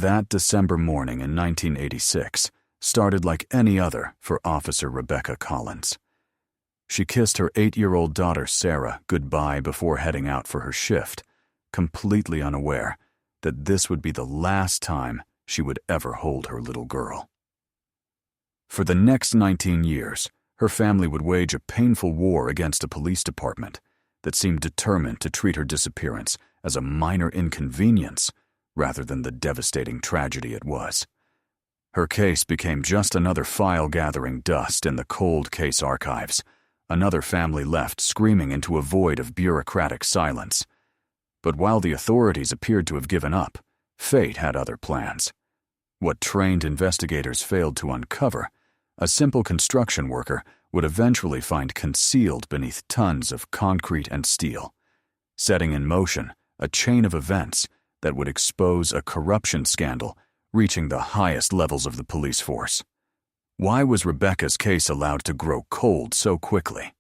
That December morning in 1986 started like any other for Officer Rebecca Collins. She kissed her 8-year-old daughter Sarah goodbye before heading out for her shift, completely unaware that this would be the last time she would ever hold her little girl. For the next 19 years, her family would wage a painful war against a police department that seemed determined to treat her disappearance as a minor inconvenience rather than the devastating tragedy it was. Her case became just another file gathering dust in the cold case archives, another family left screaming into a void of bureaucratic silence. But while the authorities appeared to have given up, fate had other plans. What trained investigators failed to uncover, a simple construction worker would eventually find concealed beneath tons of concrete and steel, setting in motion a chain of events that would expose a corruption scandal reaching the highest levels of the police force. Why was Rebecca's case allowed to grow cold so quickly?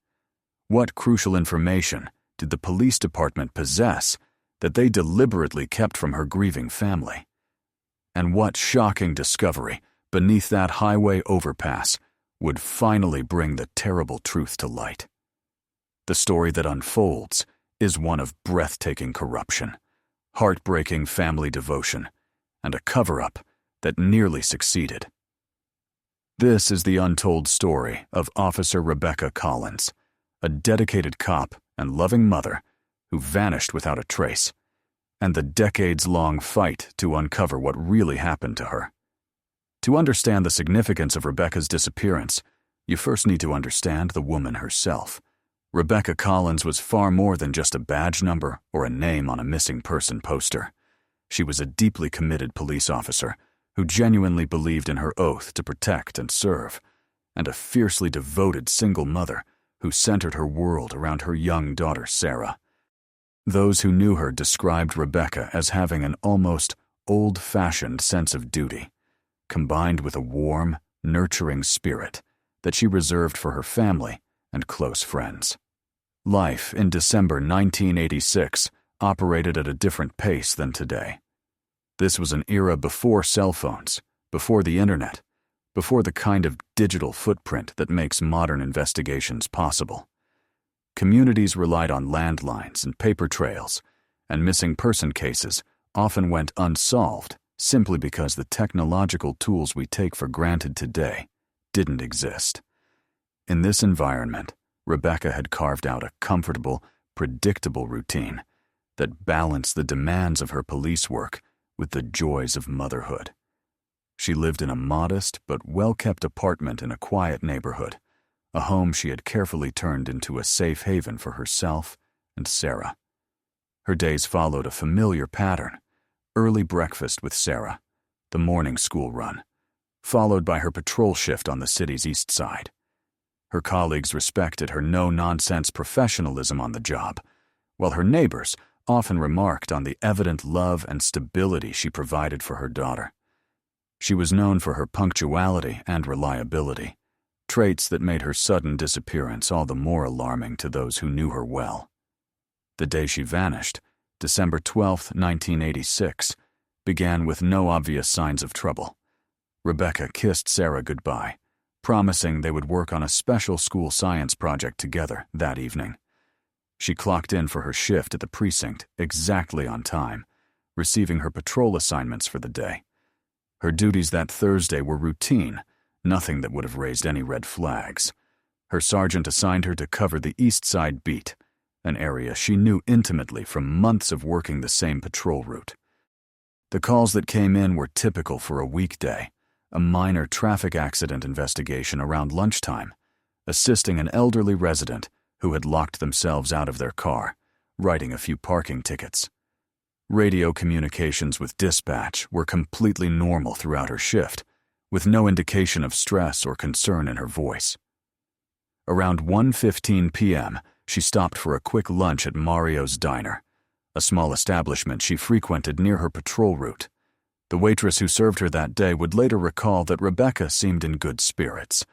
What crucial information did the police department possess that they deliberately kept from her grieving family? And what shocking discovery beneath that highway overpass would finally bring the terrible truth to light? The story that unfolds is one of breathtaking corruption, heartbreaking family devotion, and a cover-up that nearly succeeded. This is the untold story of Officer Rebecca Collins, a dedicated cop and loving mother who vanished without a trace, and the decades-long fight to uncover what really happened to her. To understand the significance of Rebecca's disappearance, you first need to understand the woman herself. Rebecca Collins was far more than just a badge number or a name on a missing person poster. She was a deeply committed police officer who genuinely believed in her oath to protect and serve, and a fiercely devoted single mother who centered her world around her young daughter Sarah. Those who knew her described Rebecca as having an almost old-fashioned sense of duty, combined with a warm, nurturing spirit that she reserved for her family and close friends. Life in December 1986 operated at a different pace than today. This was an era before cell phones, before the internet, before the kind of digital footprint that makes modern investigations possible. Communities relied on landlines and paper trails, and missing person cases often went unsolved simply because the technological tools we take for granted today didn't exist. In this environment, Rebecca had carved out a comfortable, predictable routine that balanced the demands of her police work with the joys of motherhood. She lived in a modest but well-kept apartment in a quiet neighborhood, a home she had carefully turned into a safe haven for herself and Sarah. Her days followed a familiar pattern: early breakfast with Sarah, the morning school run, followed by her patrol shift on the city's east side. Her colleagues respected her no-nonsense professionalism on the job, while her neighbors often remarked on the evident love and stability she provided for her daughter. She was known for her punctuality and reliability, traits that made her sudden disappearance all the more alarming to those who knew her well. The day she vanished, December 12, 1986, began with no obvious signs of trouble. Rebecca kissed Sarah goodbye, promising they would work on a special school science project together that evening. She clocked in for her shift at the precinct exactly on time, receiving her patrol assignments for the day. Her duties that Thursday were routine, nothing that would have raised any red flags. Her sergeant assigned her to cover the East Side beat, an area she knew intimately from months of working the same patrol route. The calls that came in were typical for a weekday: a minor traffic accident investigation around lunchtime, assisting an elderly resident who had locked themselves out of their car, writing a few parking tickets. Radio communications with dispatch were completely normal throughout her shift, with no indication of stress or concern in her voice. Around 1:15 p.m., she stopped for a quick lunch at Mario's Diner, a small establishment she frequented near her patrol route. The waitress who served her that day would later recall that Rebecca seemed in good spirits,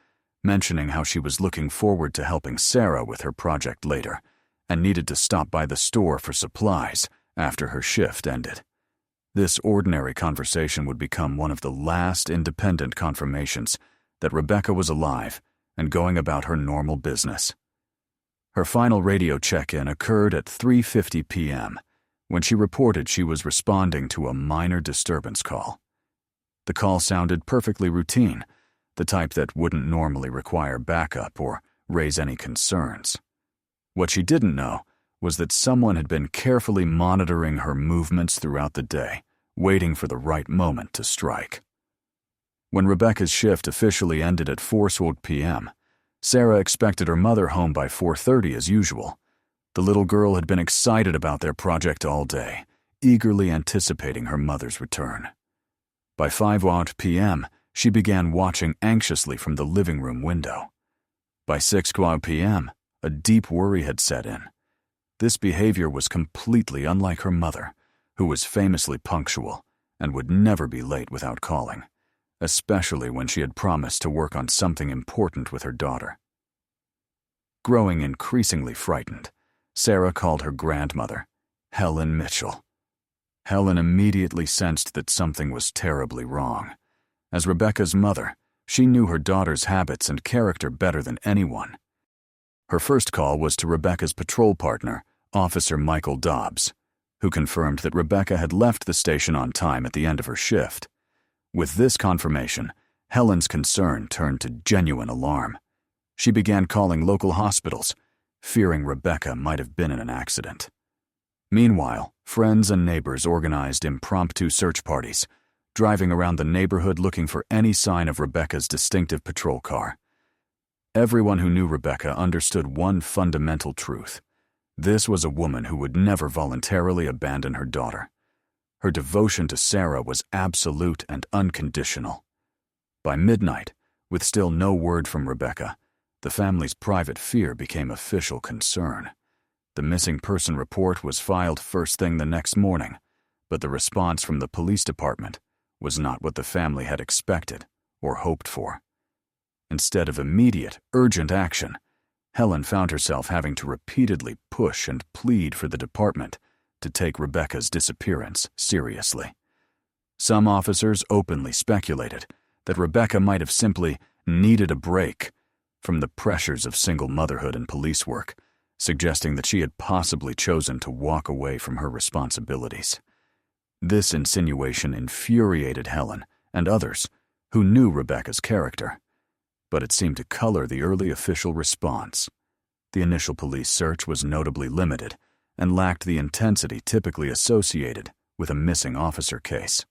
mentioning how she was looking forward to helping Sarah with her project later and needed to stop by the store for supplies after her shift ended. This ordinary conversation would become one of the last independent confirmations that Rebecca was alive and going about her normal business. Her final radio check-in occurred at 3:50 p.m., when she reported she was responding to a minor disturbance call. The call sounded perfectly routine, the type that wouldn't normally require backup or raise any concerns. What she didn't know was that someone had been carefully monitoring her movements throughout the day, waiting for the right moment to strike. When Rebecca's shift officially ended at 4:00 p.m., Sarah expected her mother home by 4:30 as usual. The little girl had been excited about their project all day, eagerly anticipating her mother's return. By 5:00 p.m., she began watching anxiously from the living room window. By 6:00 p.m., a deep worry had set in. This behavior was completely unlike her mother, who was famously punctual and would never be late without calling, especially when she had promised to work on something important with her daughter. Growing increasingly frightened, Sarah called her grandmother, Helen Mitchell. Helen immediately sensed that something was terribly wrong. As Rebecca's mother, she knew her daughter's habits and character better than anyone. Her first call was to Rebecca's patrol partner, Officer Michael Dobbs, who confirmed that Rebecca had left the station on time at the end of her shift. With this confirmation, Helen's concern turned to genuine alarm. She began calling local hospitals, fearing Rebecca might have been in an accident. Meanwhile, friends and neighbors organized impromptu search parties, driving around the neighborhood looking for any sign of Rebecca's distinctive patrol car. Everyone who knew Rebecca understood one fundamental truth. This was a woman who would never voluntarily abandon her daughter. Her devotion to Sarah was absolute and unconditional. By midnight, with still no word from Rebecca, the family's private fear became official concern. The missing person report was filed first thing the next morning, but the response from the police department was not what the family had expected or hoped for. Instead of immediate, urgent action, Helen found herself having to repeatedly push and plead for the department to take Rebecca's disappearance seriously. Some officers openly speculated that Rebecca might have simply needed a break from the pressures of single motherhood and police work, suggesting that she had possibly chosen to walk away from her responsibilities. This insinuation infuriated Helen and others who knew Rebecca's character, but it seemed to color the early official response. The initial police search was notably limited and lacked the intensity typically associated with a missing officer case.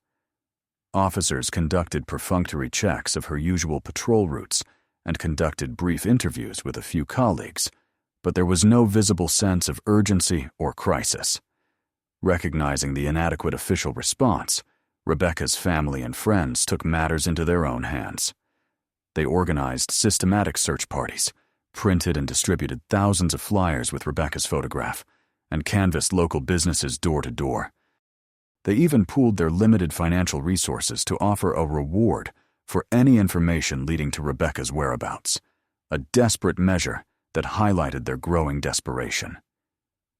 Officers conducted perfunctory checks of her usual patrol routes and conducted brief interviews with a few colleagues, but there was no visible sense of urgency or crisis. Recognizing the inadequate official response, Rebecca's family and friends took matters into their own hands. They organized systematic search parties, printed and distributed thousands of flyers with Rebecca's photograph, and canvassed local businesses door to door. They even pooled their limited financial resources to offer a reward for any information leading to Rebecca's whereabouts, a desperate measure that highlighted their growing desperation.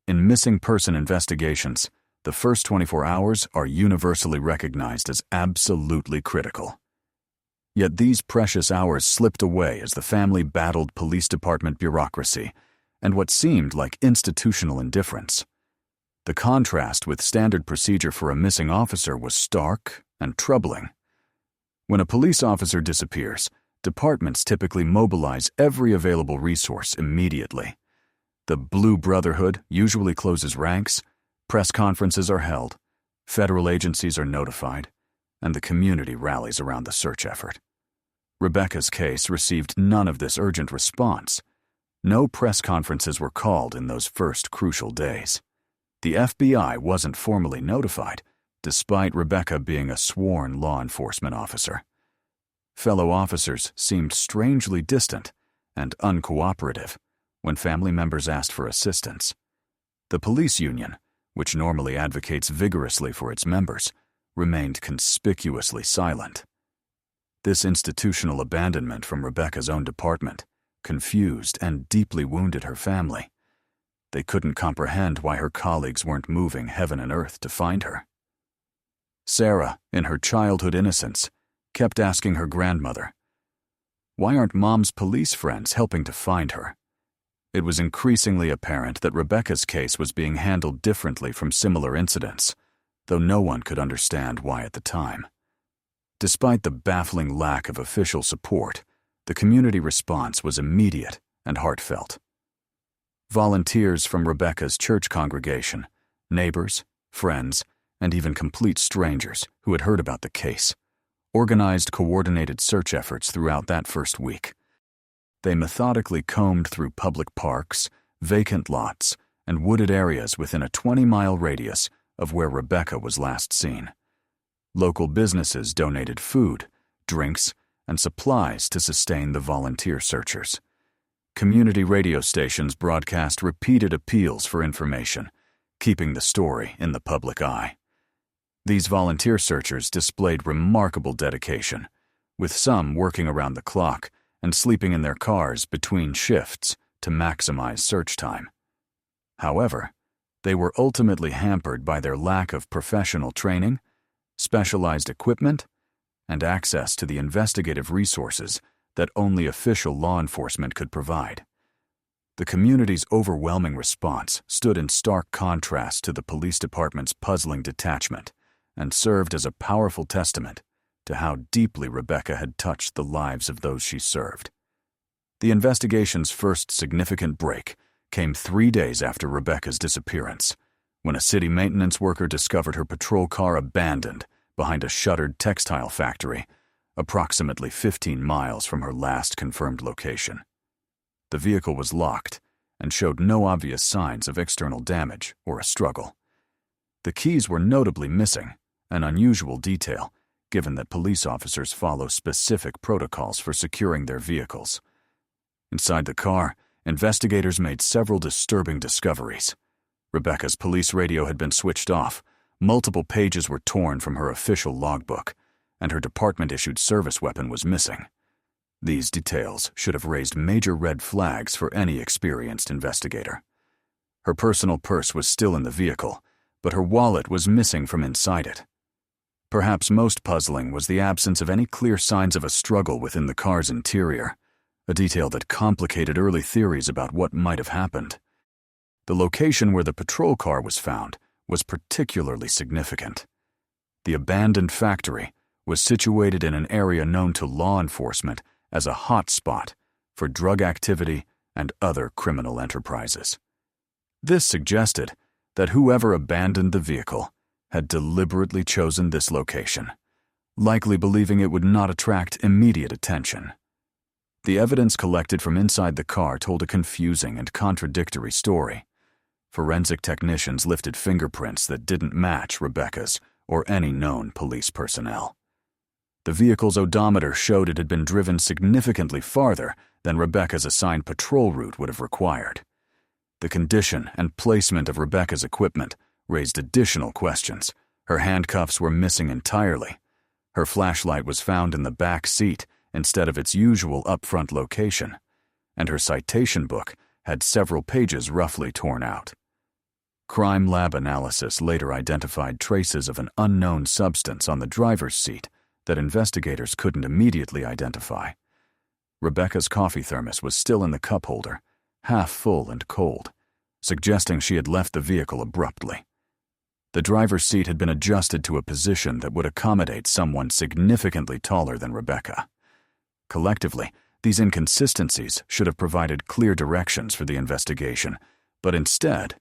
In missing person investigations, the first 24 hours are universally recognized as absolutely critical. Yet these precious hours slipped away as the family battled police department bureaucracy and what seemed like institutional indifference. The contrast with standard procedure for a missing officer was stark and troubling. When a police officer disappears, departments typically mobilize every available resource immediately. The Blue Brotherhood usually closes ranks, press conferences are held, federal agencies are notified, and the community rallies around the search effort. Rebecca's case received none of this urgent response. No press conferences were called in those first crucial days. The FBI wasn't formally notified, despite Rebecca being a sworn law enforcement officer. Fellow officers seemed strangely distant and uncooperative when family members asked for assistance. The police union, which normally advocates vigorously for its members, remained conspicuously silent. This institutional abandonment from Rebecca's own department confused and deeply wounded her family. They couldn't comprehend why her colleagues weren't moving heaven and earth to find her. Sarah, in her childhood innocence, kept asking her grandmother, "Why aren't Mom's police friends helping to find her?" It was increasingly apparent that Rebecca's case was being handled differently from similar incidents, though no one could understand why at the time. Despite the baffling lack of official support, the community response was immediate and heartfelt. Volunteers from Rebecca's church congregation, neighbors, friends, and even complete strangers who had heard about the case organized coordinated search efforts throughout that first week. They methodically combed through public parks, vacant lots, and wooded areas within a 20-mile radius of where Rebecca was last seen. Local businesses donated food, drinks, and supplies to sustain the volunteer searchers. Community radio stations broadcast repeated appeals for information, keeping the story in the public eye. These volunteer searchers displayed remarkable dedication, with some working around the clock and sleeping in their cars between shifts to maximize search time. However, they were ultimately hampered by their lack of professional training, specialized equipment, and access to the investigative resources that only official law enforcement could provide. The community's overwhelming response stood in stark contrast to the police department's puzzling detachment and served as a powerful testament to how deeply Rebecca had touched the lives of those she served. The investigation's first significant break came 3 days after Rebecca's disappearance, when a city maintenance worker discovered her patrol car abandoned behind a shuttered textile factory, approximately 15 miles from her last confirmed location. The vehicle was locked and showed no obvious signs of external damage or a struggle. The keys were notably missing, an unusual detail, given that police officers follow specific protocols for securing their vehicles. Inside the car, investigators made several disturbing discoveries. Rebecca's police radio had been switched off, multiple pages were torn from her official logbook, and her department-issued service weapon was missing. These details should have raised major red flags for any experienced investigator. Her personal purse was still in the vehicle, but her wallet was missing from inside it. Perhaps most puzzling was the absence of any clear signs of a struggle within the car's interior, a detail that complicated early theories about what might have happened. The location where the patrol car was found was particularly significant. The abandoned factory was situated in an area known to law enforcement as a hot spot for drug activity and other criminal enterprises. This suggested that whoever abandoned the vehicle had deliberately chosen this location, likely believing it would not attract immediate attention. The evidence collected from inside the car told a confusing and contradictory story. Forensic technicians lifted fingerprints that didn't match Rebecca's or any known police personnel. The vehicle's odometer showed it had been driven significantly farther than Rebecca's assigned patrol route would have required. The condition and placement of Rebecca's equipment raised additional questions. Her handcuffs were missing entirely. Her flashlight was found in the back seat instead of its usual up-front location, and her citation book had several pages roughly torn out. Crime lab analysis later identified traces of an unknown substance on the driver's seat that investigators couldn't immediately identify. Rebecca's coffee thermos was still in the cup holder, half full and cold, suggesting she had left the vehicle abruptly. The driver's seat had been adjusted to a position that would accommodate someone significantly taller than Rebecca. Collectively, these inconsistencies should have provided clear directions for the investigation, but instead,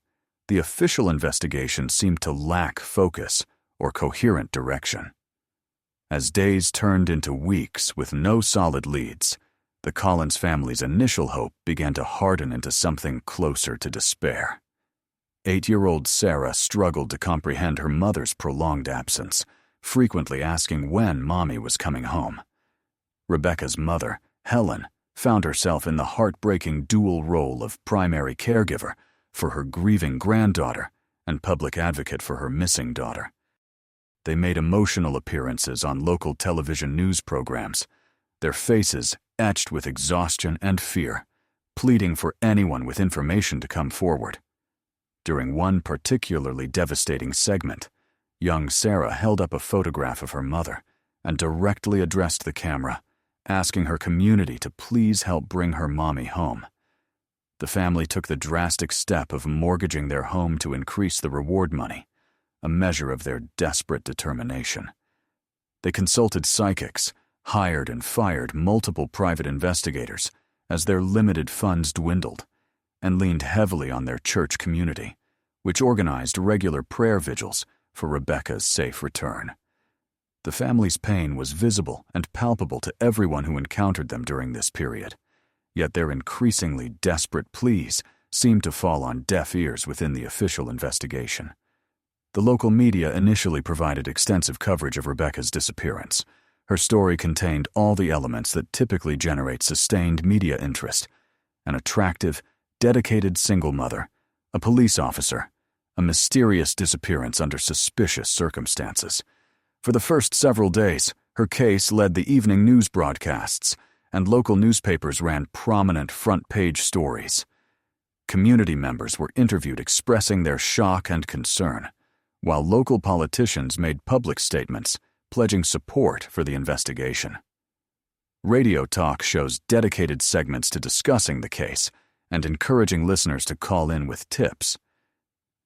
the official investigation seemed to lack focus or coherent direction. As days turned into weeks with no solid leads, the Collins family's initial hope began to harden into something closer to despair. 8-year-old Sarah struggled to comprehend her mother's prolonged absence, frequently asking when Mommy was coming home. Rebecca's mother, Helen, found herself in the heartbreaking dual role of primary caregiver for her grieving granddaughter and public advocate for her missing daughter. They made emotional appearances on local television news programs, their faces etched with exhaustion and fear, pleading for anyone with information to come forward. During one particularly devastating segment, Young Sarah held up a photograph of her mother and directly addressed the camera, asking her community to please help bring her mommy home. The family took the drastic step of mortgaging their home to increase the reward money, a measure of their desperate determination. They consulted psychics, hired and fired multiple private investigators as their limited funds dwindled, and leaned heavily on their church community, which organized regular prayer vigils for Rebecca's safe return. The family's pain was visible and palpable to everyone who encountered them during this period, yet their increasingly desperate pleas seemed to fall on deaf ears within the official investigation. The local media initially provided extensive coverage of Rebecca's disappearance. Her story contained all the elements that typically generate sustained media interest: an attractive, dedicated single mother, a police officer, a mysterious disappearance under suspicious circumstances. For the first several days, her case led the evening news broadcasts, and local newspapers ran prominent front-page stories. Community members were interviewed expressing their shock and concern, while local politicians made public statements pledging support for the investigation. Radio talk shows dedicated segments to discussing the case and encouraging listeners to call in with tips.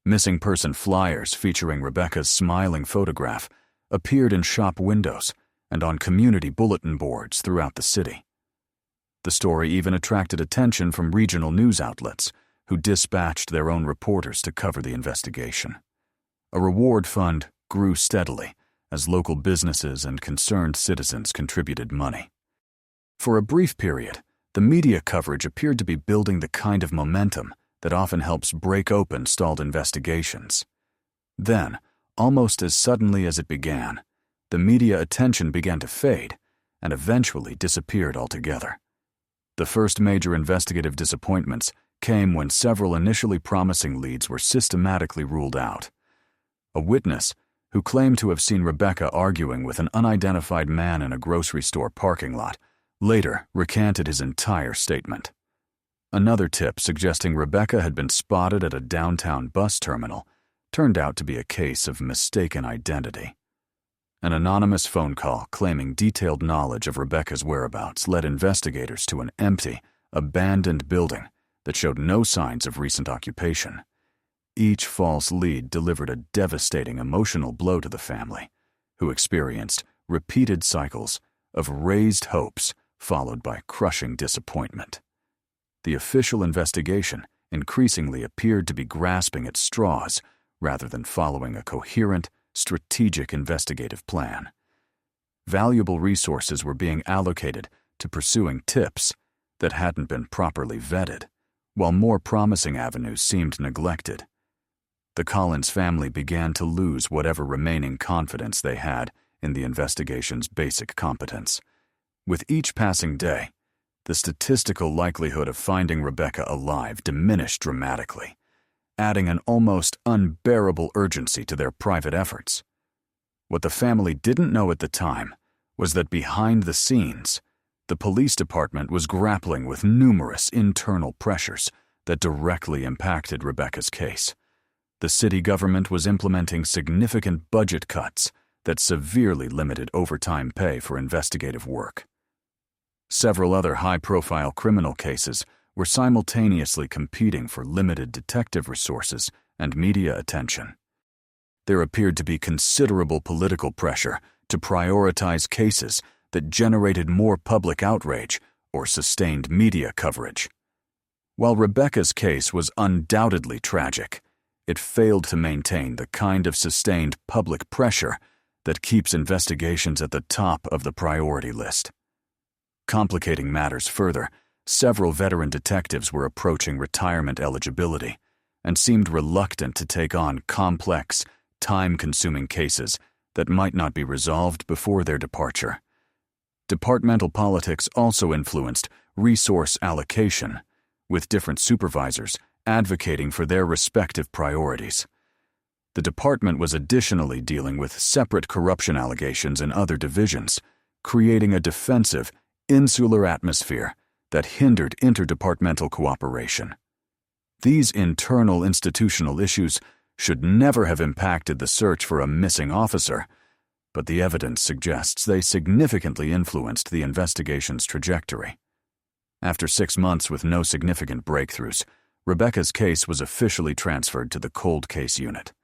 Missing person flyers featuring Rebecca's smiling photograph appeared in shop windows and on community bulletin boards throughout the city. The story even attracted attention from regional news outlets, who dispatched their own reporters to cover the investigation. A reward fund grew steadily as local businesses and concerned citizens contributed money. For a brief period, the media coverage appeared to be building the kind of momentum that often helps break open stalled investigations. Then, almost as suddenly as it began, the media attention began to fade and eventually disappeared altogether. The first major investigative disappointments came when several initially promising leads were systematically ruled out. A witness who claimed to have seen Rebecca arguing with an unidentified man in a grocery store parking lot later recanted his entire statement. Another tip suggesting Rebecca had been spotted at a downtown bus terminal turned out to be a case of mistaken identity. An anonymous phone call claiming detailed knowledge of Rebecca's whereabouts led investigators to an empty, abandoned building that showed no signs of recent occupation. Each false lead delivered a devastating emotional blow to the family, who experienced repeated cycles of raised hopes followed by crushing disappointment. The official investigation increasingly appeared to be grasping at straws rather than following a coherent, strategic investigative plan. Valuable resources were being allocated to pursuing tips that hadn't been properly vetted, while more promising avenues seemed neglected. The Collins family began to lose whatever remaining confidence they had in the investigation's basic competence. With each passing day, the statistical likelihood of finding Rebecca alive diminished dramatically, adding an almost unbearable urgency to their private efforts. What the family didn't know at the time was that behind the scenes, the police department was grappling with numerous internal pressures that directly impacted Rebecca's case. The city government was implementing significant budget cuts that severely limited overtime pay for investigative work. Several other high-profile criminal cases were simultaneously competing for limited detective resources and media attention. There appeared to be considerable political pressure to prioritize cases that generated more public outrage or sustained media coverage. While Rebecca's case was undoubtedly tragic, it failed to maintain the kind of sustained public pressure that keeps investigations at the top of the priority list. Complicating matters further, several veteran detectives were approaching retirement eligibility and seemed reluctant to take on complex, time-consuming cases that might not be resolved before their departure. Departmental politics also influenced resource allocation, with different supervisors advocating for their respective priorities. The department was additionally dealing with separate corruption allegations in other divisions, creating a defensive, insular atmosphere that hindered interdepartmental cooperation. These internal institutional issues should never have impacted the search for a missing officer, but the evidence suggests they significantly influenced the investigation's trajectory. After 6 months with no significant breakthroughs, Rebecca's case was officially transferred to the cold case unit.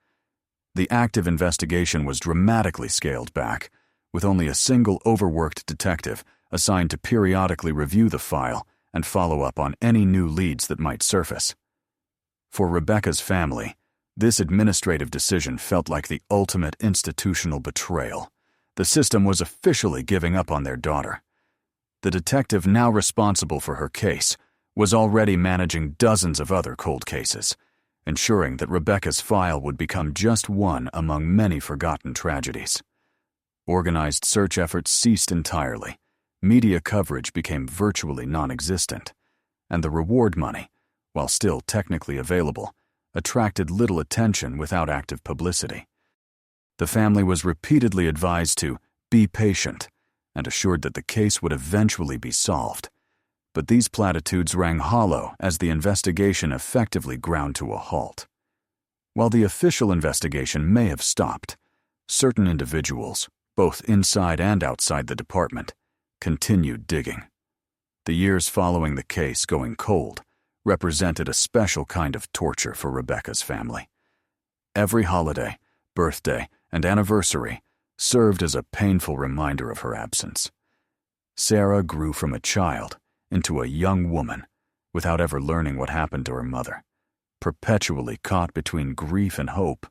The active investigation was dramatically scaled back, with only a single overworked detective assigned to periodically review the file and follow up on any new leads that might surface. For Rebecca's family, this administrative decision felt like the ultimate institutional betrayal. The system was officially giving up on their daughter. The detective now responsible for her case was already managing dozens of other cold cases, ensuring that Rebecca's file would become just one among many forgotten tragedies. Organized search efforts ceased entirely, media coverage became virtually non-existent, and the reward money, while still technically available, attracted little attention without active publicity. The family was repeatedly advised to be patient and assured that the case would eventually be solved. But these platitudes rang hollow as the investigation effectively ground to a halt. While the official investigation may have stopped, certain individuals, both inside and outside the department, continued digging. The years following the case going cold represented a special kind of torture for Rebecca's family. Every holiday, birthday, and anniversary served as a painful reminder of her absence. Sarah grew from a child into a young woman without ever learning what happened to her mother, perpetually caught between grief and hope,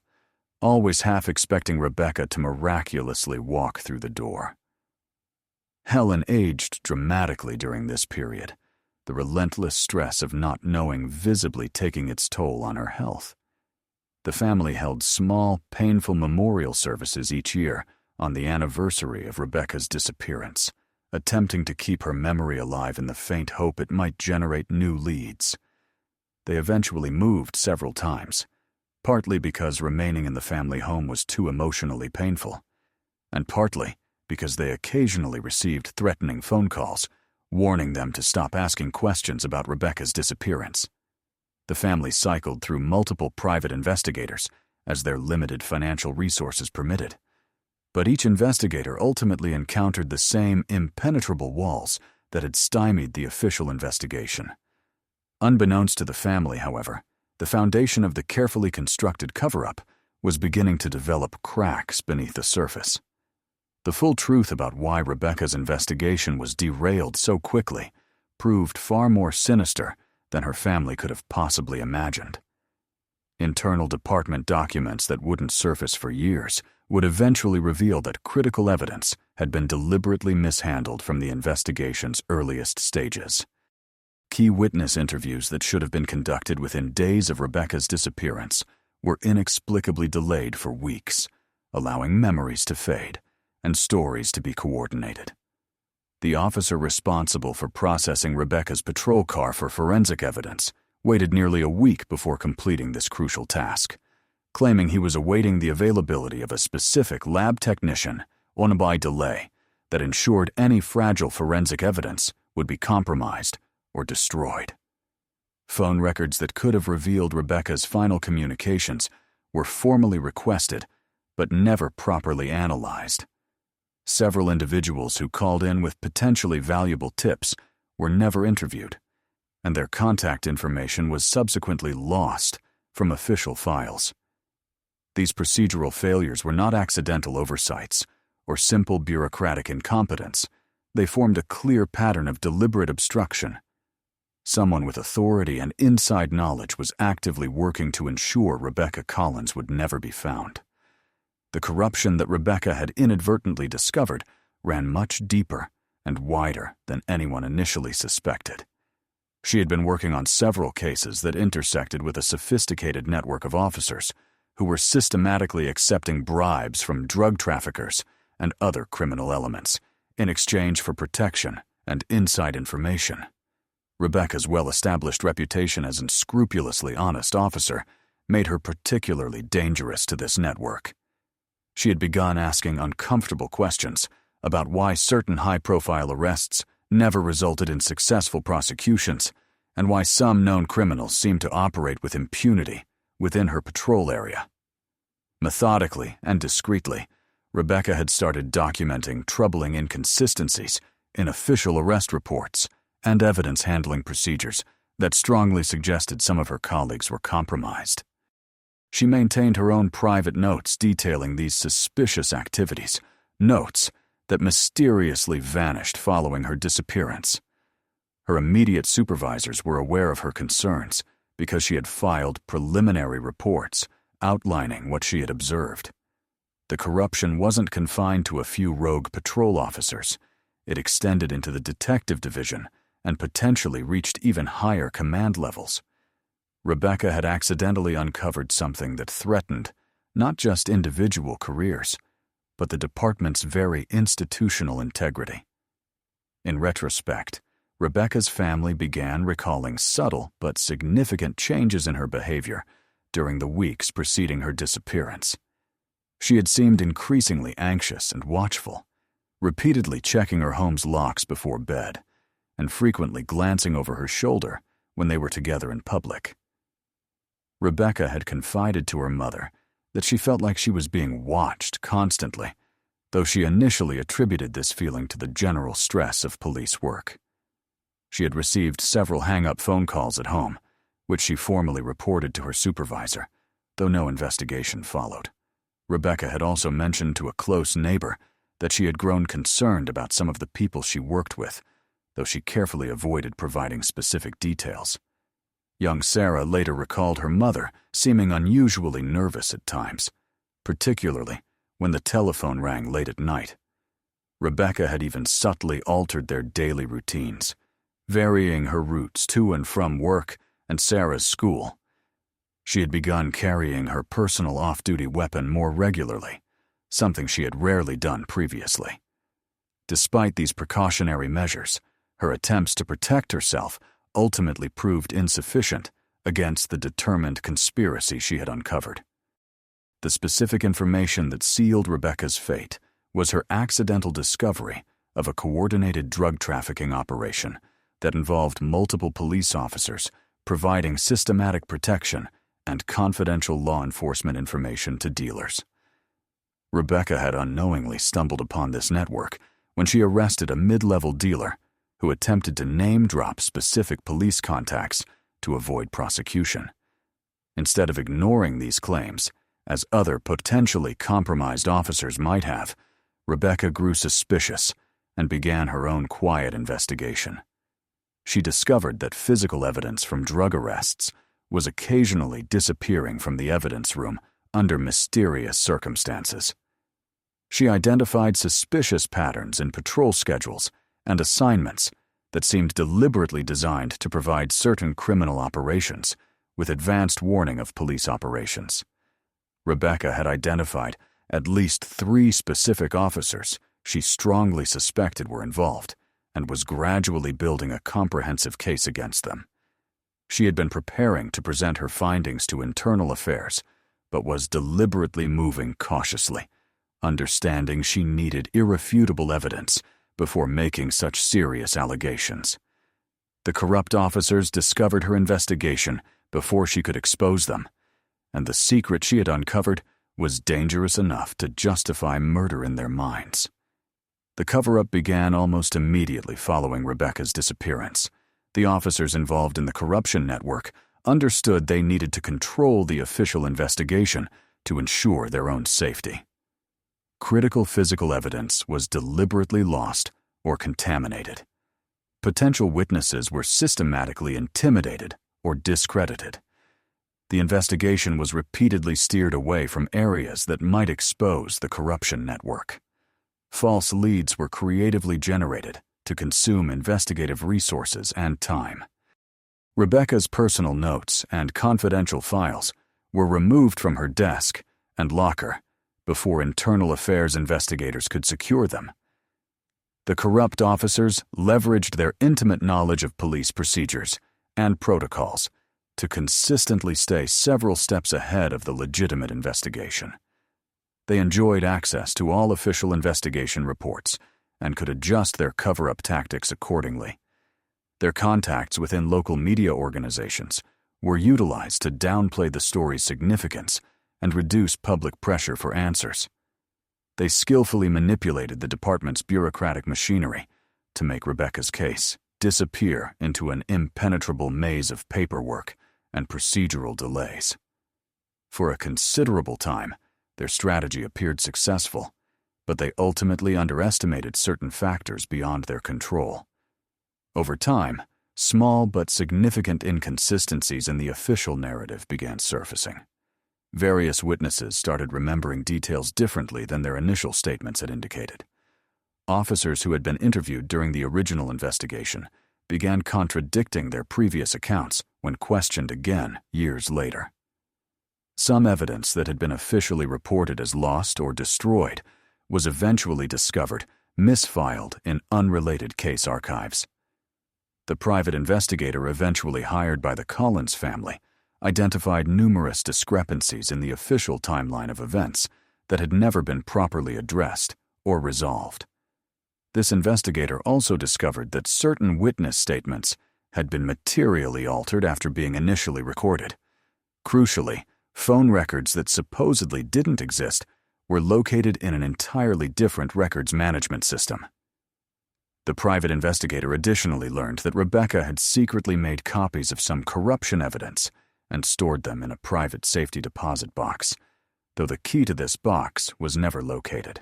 always half expecting Rebecca to miraculously walk through the door. Helen aged dramatically during this period, the relentless stress of not knowing visibly taking its toll on her health. The family held small, painful memorial services each year on the anniversary of Rebecca's disappearance, attempting to keep her memory alive in the faint hope it might generate new leads. They eventually moved several times, partly because remaining in the family home was too emotionally painful, and partly because they occasionally received threatening phone calls, warning them to stop asking questions about Rebecca's disappearance. The family cycled through multiple private investigators as their limited financial resources permitted. But each investigator ultimately encountered the same impenetrable walls that had stymied the official investigation. Unbeknownst to the family, however, the foundation of the carefully constructed cover-up was beginning to develop cracks beneath the surface. The full truth about why Rebecca's investigation was derailed so quickly proved far more sinister than her family could have possibly imagined. Internal department documents that wouldn't surface for years would eventually reveal that critical evidence had been deliberately mishandled from the investigation's earliest stages. Key witness interviews that should have been conducted within days of Rebecca's disappearance were inexplicably delayed for weeks, allowing memories to fade and stories to be coordinated. The officer responsible for processing Rebecca's patrol car for forensic evidence waited nearly a week before completing this crucial task, claiming he was awaiting the availability of a specific lab technician on a by delay that ensured any fragile forensic evidence would be compromised or destroyed. Phone records that could have revealed Rebecca's final communications were formally requested but never properly analyzed. Several individuals who called in with potentially valuable tips were never interviewed, and their contact information was subsequently lost from official files. These procedural failures were not accidental oversights or simple bureaucratic incompetence. They formed a clear pattern of deliberate obstruction. Someone with authority and inside knowledge was actively working to ensure Rebecca Collins would never be found. The corruption that Rebecca had inadvertently discovered ran much deeper and wider than anyone initially suspected. She had been working on several cases that intersected with a sophisticated network of officers who were systematically accepting bribes from drug traffickers and other criminal elements in exchange for protection and inside information. Rebecca's well-established reputation as an scrupulously honest officer made her particularly dangerous to this network. She had begun asking uncomfortable questions about why certain high-profile arrests never resulted in successful prosecutions and why some known criminals seemed to operate with impunity within her patrol area. Methodically and discreetly, Rebecca had started documenting troubling inconsistencies in official arrest reports and evidence handling procedures that strongly suggested some of her colleagues were compromised. She maintained her own private notes detailing these suspicious activities, notes that mysteriously vanished following her disappearance. Her immediate supervisors were aware of her concerns because she had filed preliminary reports outlining what she had observed. The corruption wasn't confined to a few rogue patrol officers. It extended into the detective division and potentially reached even higher command levels. Rebecca had accidentally uncovered something that threatened not just individual careers, but the department's very institutional integrity. In retrospect, Rebecca's family began recalling subtle but significant changes in her behavior during the weeks preceding her disappearance. She had seemed increasingly anxious and watchful, repeatedly checking her home's locks before bed, and frequently glancing over her shoulder when they were together in public. Rebecca had confided to her mother that she felt like she was being watched constantly, though she initially attributed this feeling to the general stress of police work. She had received several hang-up phone calls at home, which she formally reported to her supervisor, though no investigation followed. Rebecca had also mentioned to a close neighbor that she had grown concerned about some of the people she worked with, though she carefully avoided providing specific details. Young Sarah later recalled her mother seeming unusually nervous at times, particularly when the telephone rang late at night. Rebecca had even subtly altered their daily routines, varying her routes to and from work and Sarah's school. She had begun carrying her personal off-duty weapon more regularly, something she had rarely done previously. Despite these precautionary measures, her attempts to protect herself ultimately proved insufficient against the determined conspiracy she had uncovered. The specific information that sealed Rebecca's fate was her accidental discovery of a coordinated drug trafficking operation that involved multiple police officers providing systematic protection and confidential law enforcement information to dealers. Rebecca had unknowingly stumbled upon this network when she arrested a mid-level dealer who attempted to name-drop specific police contacts to avoid prosecution. Instead of ignoring these claims, as other potentially compromised officers might have, Rebecca grew suspicious and began her own quiet investigation. She discovered that physical evidence from drug arrests was occasionally disappearing from the evidence room under mysterious circumstances. She identified suspicious patterns in patrol schedules and assignments that seemed deliberately designed to provide certain criminal operations with advanced warning of police operations. Rebecca had identified at least 3 specific officers she strongly suspected were involved and was gradually building a comprehensive case against them. She had been preparing to present her findings to internal affairs, but was deliberately moving cautiously, understanding she needed irrefutable evidence before making such serious allegations. The corrupt officers discovered her investigation before she could expose them, and the secret she had uncovered was dangerous enough to justify murder in their minds. The cover-up began almost immediately following Rebecca's disappearance. The officers involved in the corruption network understood they needed to control the official investigation to ensure their own safety. Critical physical evidence was deliberately lost or contaminated. Potential witnesses were systematically intimidated or discredited. The investigation was repeatedly steered away from areas that might expose the corruption network. False leads were creatively generated to consume investigative resources and time. Rebecca's personal notes and confidential files were removed from her desk and locker before internal affairs investigators could secure them. The corrupt officers leveraged their intimate knowledge of police procedures and protocols to consistently stay several steps ahead of the legitimate investigation. They enjoyed access to all official investigation reports and could adjust their cover-up tactics accordingly. Their contacts within local media organizations were utilized to downplay the story's significance and reduce public pressure for answers. They skillfully manipulated the department's bureaucratic machinery to make Rebecca's case disappear into an impenetrable maze of paperwork and procedural delays. For a considerable time, their strategy appeared successful, but they ultimately underestimated certain factors beyond their control. Over time, small but significant inconsistencies in the official narrative began surfacing. Various witnesses started remembering details differently than their initial statements had indicated. Officers who had been interviewed during the original investigation began contradicting their previous accounts when questioned again years later. Some evidence that had been officially reported as lost or destroyed was eventually discovered misfiled in unrelated case archives. The private investigator eventually hired by the Collins family identified numerous discrepancies in the official timeline of events that had never been properly addressed or resolved. This investigator also discovered that certain witness statements had been materially altered after being initially recorded. Crucially, phone records that supposedly didn't exist were located in an entirely different records management system. The private investigator additionally learned that Rebecca had secretly made copies of some corruption evidence and stored them in a private safety deposit box, though the key to this box was never located.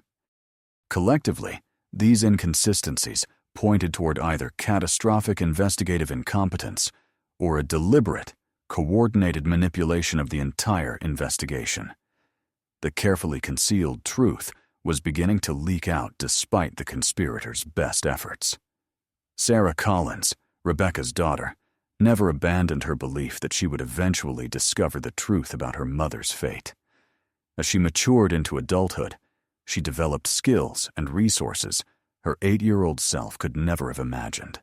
Collectively, these inconsistencies pointed toward either catastrophic investigative incompetence or a deliberate, coordinated manipulation of the entire investigation. The carefully concealed truth was beginning to leak out despite the conspirators' best efforts. Sarah Collins, Rebecca's daughter, never abandoned her belief that she would eventually discover the truth about her mother's fate. As she matured into adulthood, she developed skills and resources her 8-year-old self could never have imagined.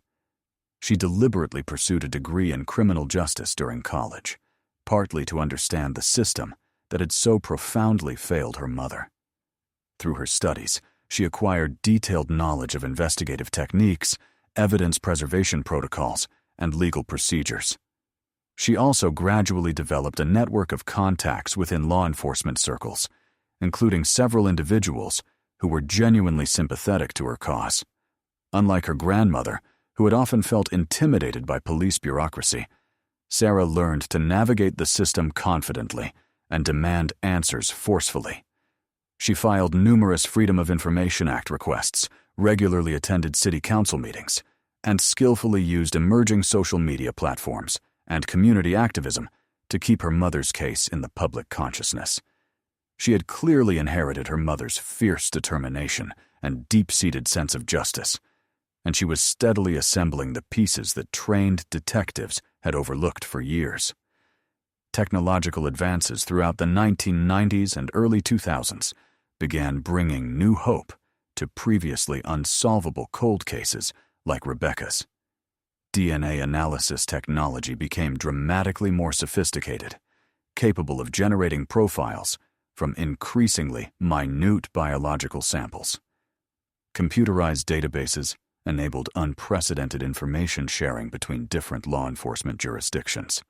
She deliberately pursued a degree in criminal justice during college, partly to understand the system that had so profoundly failed her mother. Through her studies, she acquired detailed knowledge of investigative techniques, evidence preservation protocols, and legal procedures. She also gradually developed a network of contacts within law enforcement circles, including several individuals who were genuinely sympathetic to her cause. Unlike her grandmother, who had often felt intimidated by police bureaucracy, Sarah learned to navigate the system confidently and demand answers forcefully. She filed numerous Freedom of Information Act requests, regularly attended city council meetings, and skillfully used emerging social media platforms and community activism to keep her mother's case in the public consciousness. She had clearly inherited her mother's fierce determination and deep-seated sense of justice, and she was steadily assembling the pieces that trained detectives had overlooked for years. Technological advances throughout the 1990s and early 2000s began bringing new hope to previously unsolvable cold cases like Rebecca's. DNA analysis technology became dramatically more sophisticated, capable of generating profiles from increasingly minute biological samples. Computerized databases enabled unprecedented information sharing between different law enforcement jurisdictions.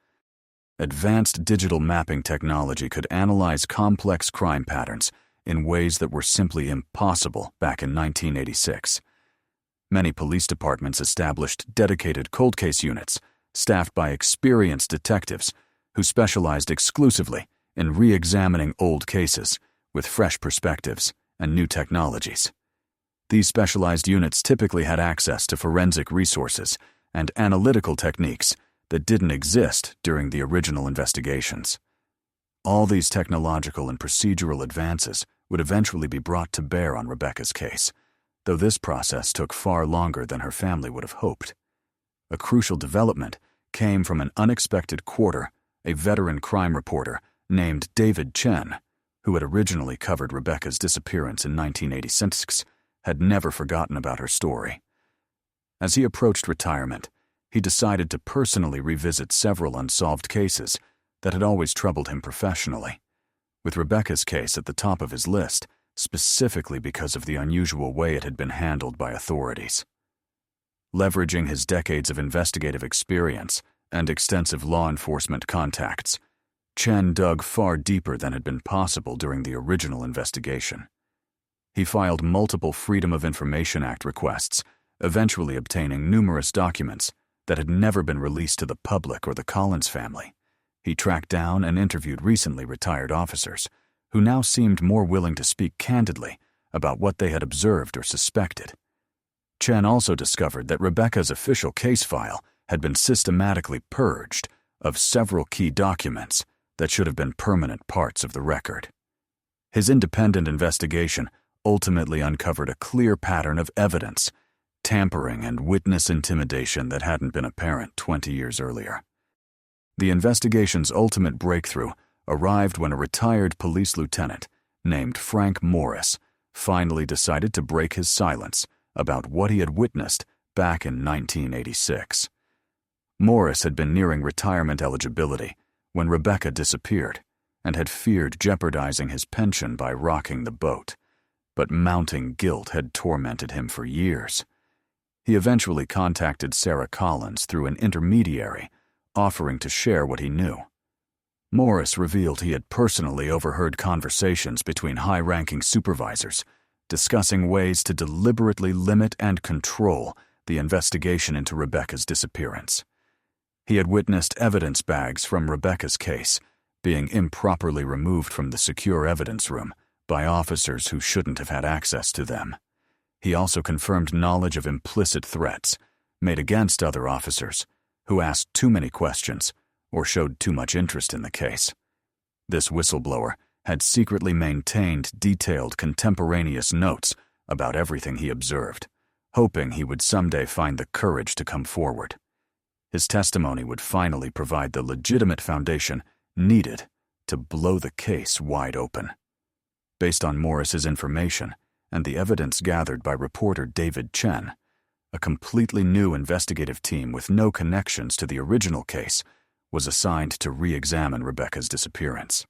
Advanced digital mapping technology could analyze complex crime patterns in ways that were simply impossible back in 1986. Many police departments established dedicated cold case units, staffed by experienced detectives who specialized exclusively in re-examining old cases with fresh perspectives and new technologies. These specialized units typically had access to forensic resources and analytical techniques that didn't exist during the original investigations. All these technological and procedural advances would eventually be brought to bear on Rebecca's case, though this process took far longer than her family would have hoped. A crucial development came from an unexpected quarter, a veteran crime reporter named David Chen, who had originally covered Rebecca's disappearance in 1986, had never forgotten about her story. As he approached retirement, he decided to personally revisit several unsolved cases that had always troubled him professionally, with Rebecca's case at the top of his list, specifically because of the unusual way it had been handled by authorities. Leveraging his decades of investigative experience and extensive law enforcement contacts, Chen dug far deeper than had been possible during the original investigation. He filed multiple Freedom of Information Act requests, eventually obtaining numerous documents that had never been released to the public or the Collins family. He tracked down and interviewed recently retired officers, who now seemed more willing to speak candidly about what they had observed or suspected. Chen also discovered that Rebecca's official case file had been systematically purged of several key documents that should have been permanent parts of the record. His independent investigation ultimately uncovered a clear pattern of evidence, tampering and witness intimidation that hadn't been apparent 20 years earlier. The investigation's ultimate breakthrough arrived when a retired police lieutenant named Frank Morris finally decided to break his silence about what he had witnessed back in 1986. Morris had been nearing retirement eligibility when Rebecca disappeared and had feared jeopardizing his pension by rocking the boat, but mounting guilt had tormented him for years. He eventually contacted Sarah Collins through an intermediary, offering to share what he knew. Morris revealed he had personally overheard conversations between high-ranking supervisors discussing ways to deliberately limit and control the investigation into Rebecca's disappearance. He had witnessed evidence bags from Rebecca's case being improperly removed from the secure evidence room by officers who shouldn't have had access to them. He also confirmed knowledge of implicit threats made against other officers who asked too many questions or showed too much interest in the case. This whistleblower had secretly maintained detailed contemporaneous notes about everything he observed, hoping he would someday find the courage to come forward. His testimony would finally provide the legitimate foundation needed to blow the case wide open. Based on Morris's information and the evidence gathered by reporter David Chen, a completely new investigative team with no connections to the original case was assigned to re-examine Rebecca's disappearance.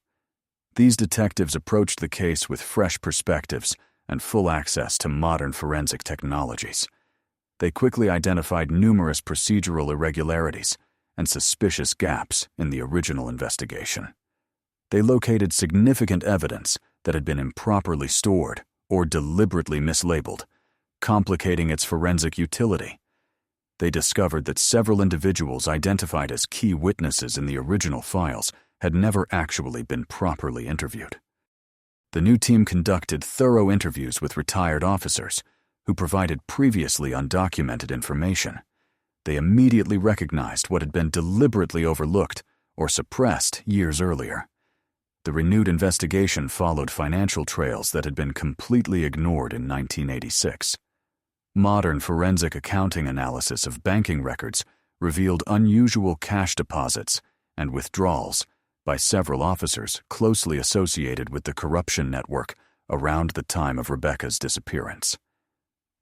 These detectives approached the case with fresh perspectives and full access to modern forensic technologies. They quickly identified numerous procedural irregularities and suspicious gaps in the original investigation. They located significant evidence that had been improperly stored or deliberately mislabeled, complicating its forensic utility. They discovered that several individuals identified as key witnesses in the original files had never actually been properly interviewed. The new team conducted thorough interviews with retired officers who provided previously undocumented information. They immediately recognized what had been deliberately overlooked or suppressed years earlier. The renewed investigation followed financial trails that had been completely ignored in 1986. Modern forensic accounting analysis of banking records revealed unusual cash deposits and withdrawals by several officers closely associated with the corruption network around the time of Rebecca's disappearance.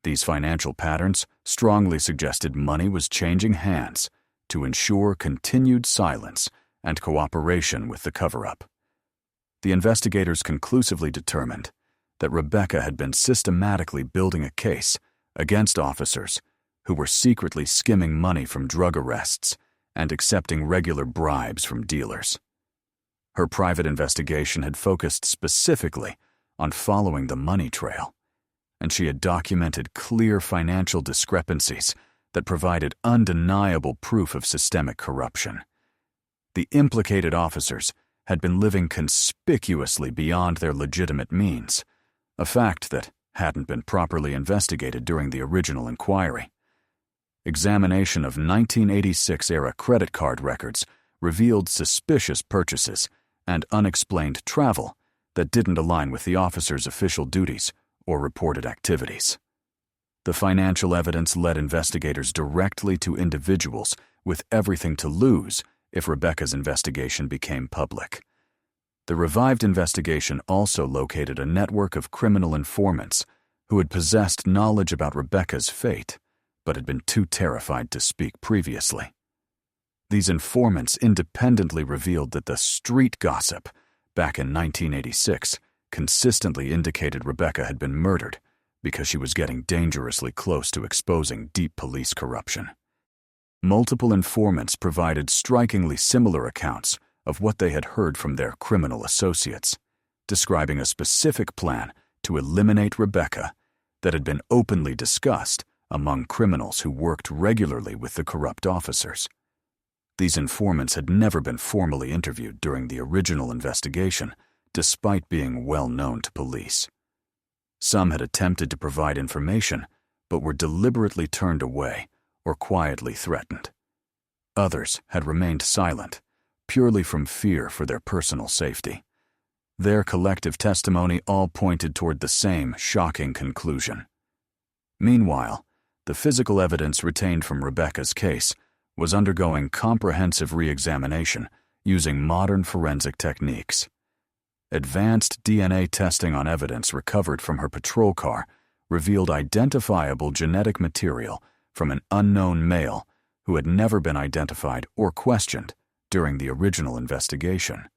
These financial patterns strongly suggested money was changing hands to ensure continued silence and cooperation with the cover-up. The investigators conclusively determined that Rebecca had been systematically building a case against officers who were secretly skimming money from drug arrests and accepting regular bribes from dealers. Her private investigation had focused specifically on following the money trail, and she had documented clear financial discrepancies that provided undeniable proof of systemic corruption. The implicated officers had been living conspicuously beyond their legitimate means, a fact that hadn't been properly investigated during the original inquiry. Examination of 1986-era credit card records revealed suspicious purchases and unexplained travel that didn't align with the officers' official duties or reported activities. The financial evidence led investigators directly to individuals with everything to lose if Rebecca's investigation became public. The revived investigation also located a network of criminal informants who had possessed knowledge about Rebecca's fate, but had been too terrified to speak previously. These informants independently revealed that the street gossip back in 1986 consistently indicated Rebecca had been murdered because she was getting dangerously close to exposing deep police corruption. Multiple informants provided strikingly similar accounts of what they had heard from their criminal associates, describing a specific plan to eliminate Rebecca that had been openly discussed among criminals who worked regularly with the corrupt officers. These informants had never been formally interviewed during the original investigation, despite being well known to police. Some had attempted to provide information, but were deliberately turned away or quietly threatened. Others had remained silent, purely from fear for their personal safety. Their collective testimony all pointed toward the same shocking conclusion. Meanwhile, the physical evidence retained from Rebecca's case was undergoing comprehensive re-examination using modern forensic techniques. Advanced DNA testing on evidence recovered from her patrol car revealed identifiable genetic material from an unknown male who had never been identified or questioned during the original investigation.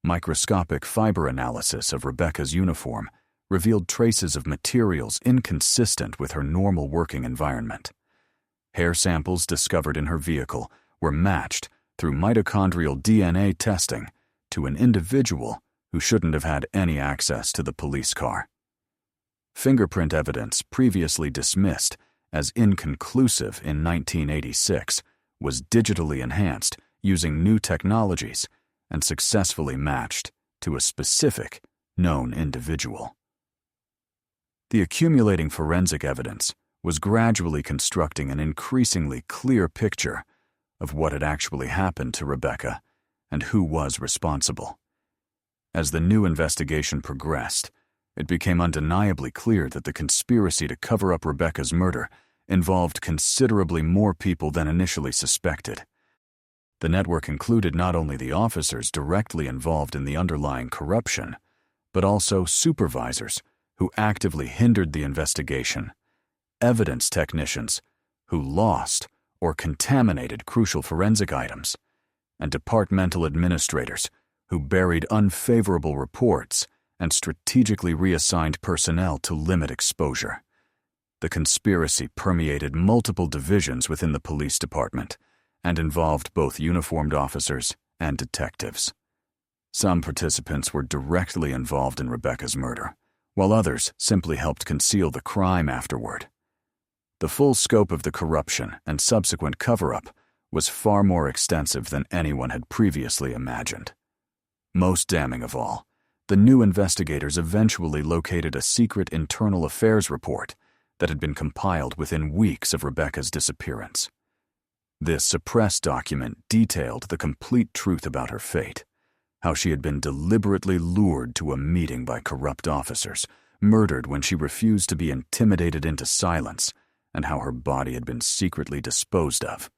Microscopic fiber analysis of Rebecca's uniform revealed traces of materials inconsistent with her normal working environment. Hair samples discovered in her vehicle were matched through mitochondrial DNA testing to an individual who shouldn't have had any access to the police car. Fingerprint evidence previously dismissed as inconclusive in 1986 was digitally enhanced using new technologies and successfully matched to a specific, known individual. The accumulating forensic evidence was gradually constructing an increasingly clear picture of what had actually happened to Rebecca and who was responsible. As the new investigation progressed, it became undeniably clear that the conspiracy to cover up Rebecca's murder involved considerably more people than initially suspected. The network included not only the officers directly involved in the underlying corruption, but also supervisors who actively hindered the investigation, evidence technicians who lost or contaminated crucial forensic items, and departmental administrators who buried unfavorable reports and strategically reassigned personnel to limit exposure. The conspiracy permeated multiple divisions within the police department and involved both uniformed officers and detectives. Some participants were directly involved in Rebecca's murder, while others simply helped conceal the crime afterward. The full scope of the corruption and subsequent cover-up was far more extensive than anyone had previously imagined. Most damning of all, the new investigators eventually located a secret internal affairs report that had been compiled within weeks of Rebecca's disappearance. This suppressed document detailed the complete truth about her fate, how she had been deliberately lured to a meeting by corrupt officers, murdered when she refused to be intimidated into silence, and how her body had been secretly disposed of.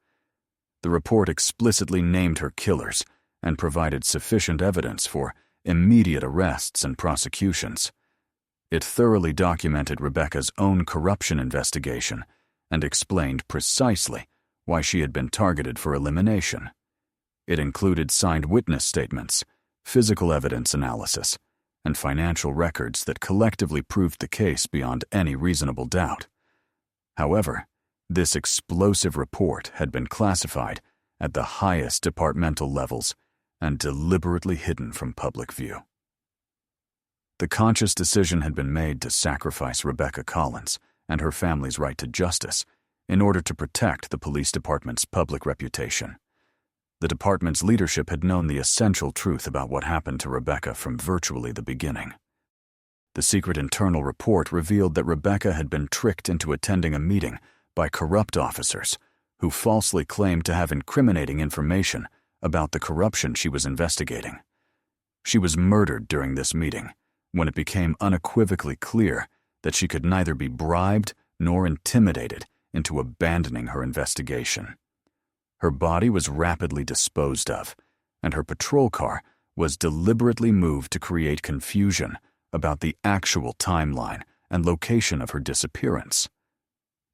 The report explicitly named her killers and provided sufficient evidence for immediate arrests and prosecutions. It thoroughly documented Rebecca's own corruption investigation and explained precisely why she had been targeted for elimination. It included signed witness statements, physical evidence analysis, and financial records that collectively proved the case beyond any reasonable doubt. However, this explosive report had been classified at the highest departmental levels and deliberately hidden from public view. The conscious decision had been made to sacrifice Rebecca Collins and her family's right to justice in order to protect the police department's public reputation. The department's leadership had known the essential truth about what happened to Rebecca from virtually the beginning. The secret internal report revealed that Rebecca had been tricked into attending a meeting by corrupt officers who falsely claimed to have incriminating information about the corruption she was investigating. She was murdered during this meeting when it became unequivocally clear that she could neither be bribed nor intimidated into abandoning her investigation. Her body was rapidly disposed of, and her patrol car was deliberately moved to create confusion about the actual timeline and location of her disappearance.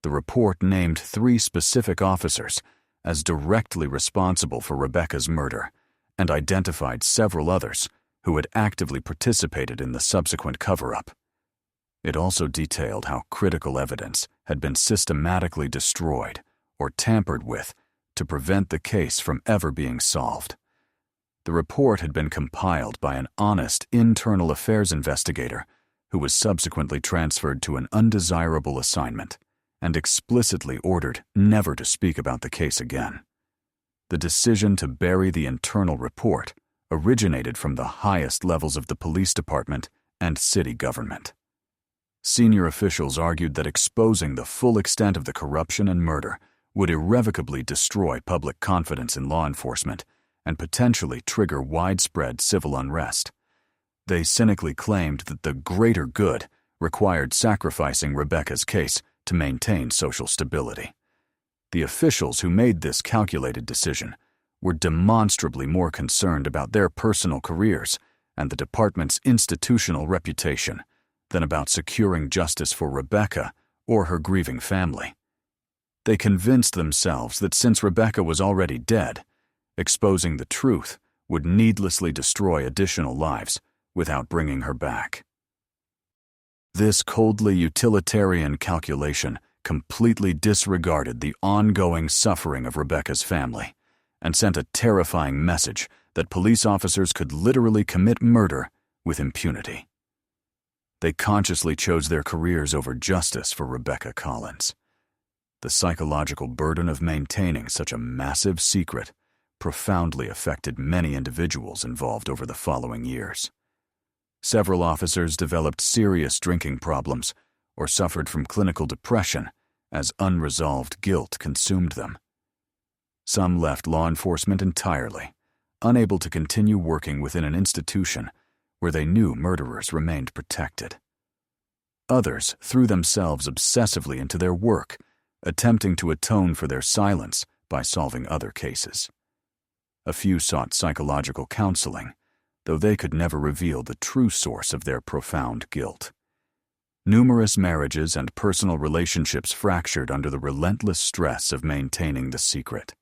The report named 3 specific officers as directly responsible for Rebecca's murder and identified several others who had actively participated in the subsequent cover-up. It also detailed how critical evidence had been systematically destroyed or tampered with to prevent the case from ever being solved. The report had been compiled by an honest internal affairs investigator who was subsequently transferred to an undesirable assignment and explicitly ordered never to speak about the case again. The decision to bury the internal report originated from the highest levels of the police department and city government. Senior officials argued that exposing the full extent of the corruption and murder would irrevocably destroy public confidence in law enforcement and potentially trigger widespread civil unrest. They cynically claimed that the greater good required sacrificing Rebecca's case to maintain social stability. The officials who made this calculated decision were demonstrably more concerned about their personal careers and the department's institutional reputation than about securing justice for Rebecca or her grieving family. They convinced themselves that since Rebecca was already dead, exposing the truth would needlessly destroy additional lives without bringing her back. This coldly utilitarian calculation completely disregarded the ongoing suffering of Rebecca's family and sent a terrifying message that police officers could literally commit murder with impunity. They consciously chose their careers over justice for Rebecca Collins. The psychological burden of maintaining such a massive secret profoundly affected many individuals involved over the following years. Several officers developed serious drinking problems or suffered from clinical depression as unresolved guilt consumed them. Some left law enforcement entirely, unable to continue working within an institution where they knew murderers remained protected. Others threw themselves obsessively into their work, attempting to atone for their silence by solving other cases. A few sought psychological counseling, though they could never reveal the true source of their profound guilt. Numerous marriages and personal relationships fractured under the relentless stress of maintaining the secret.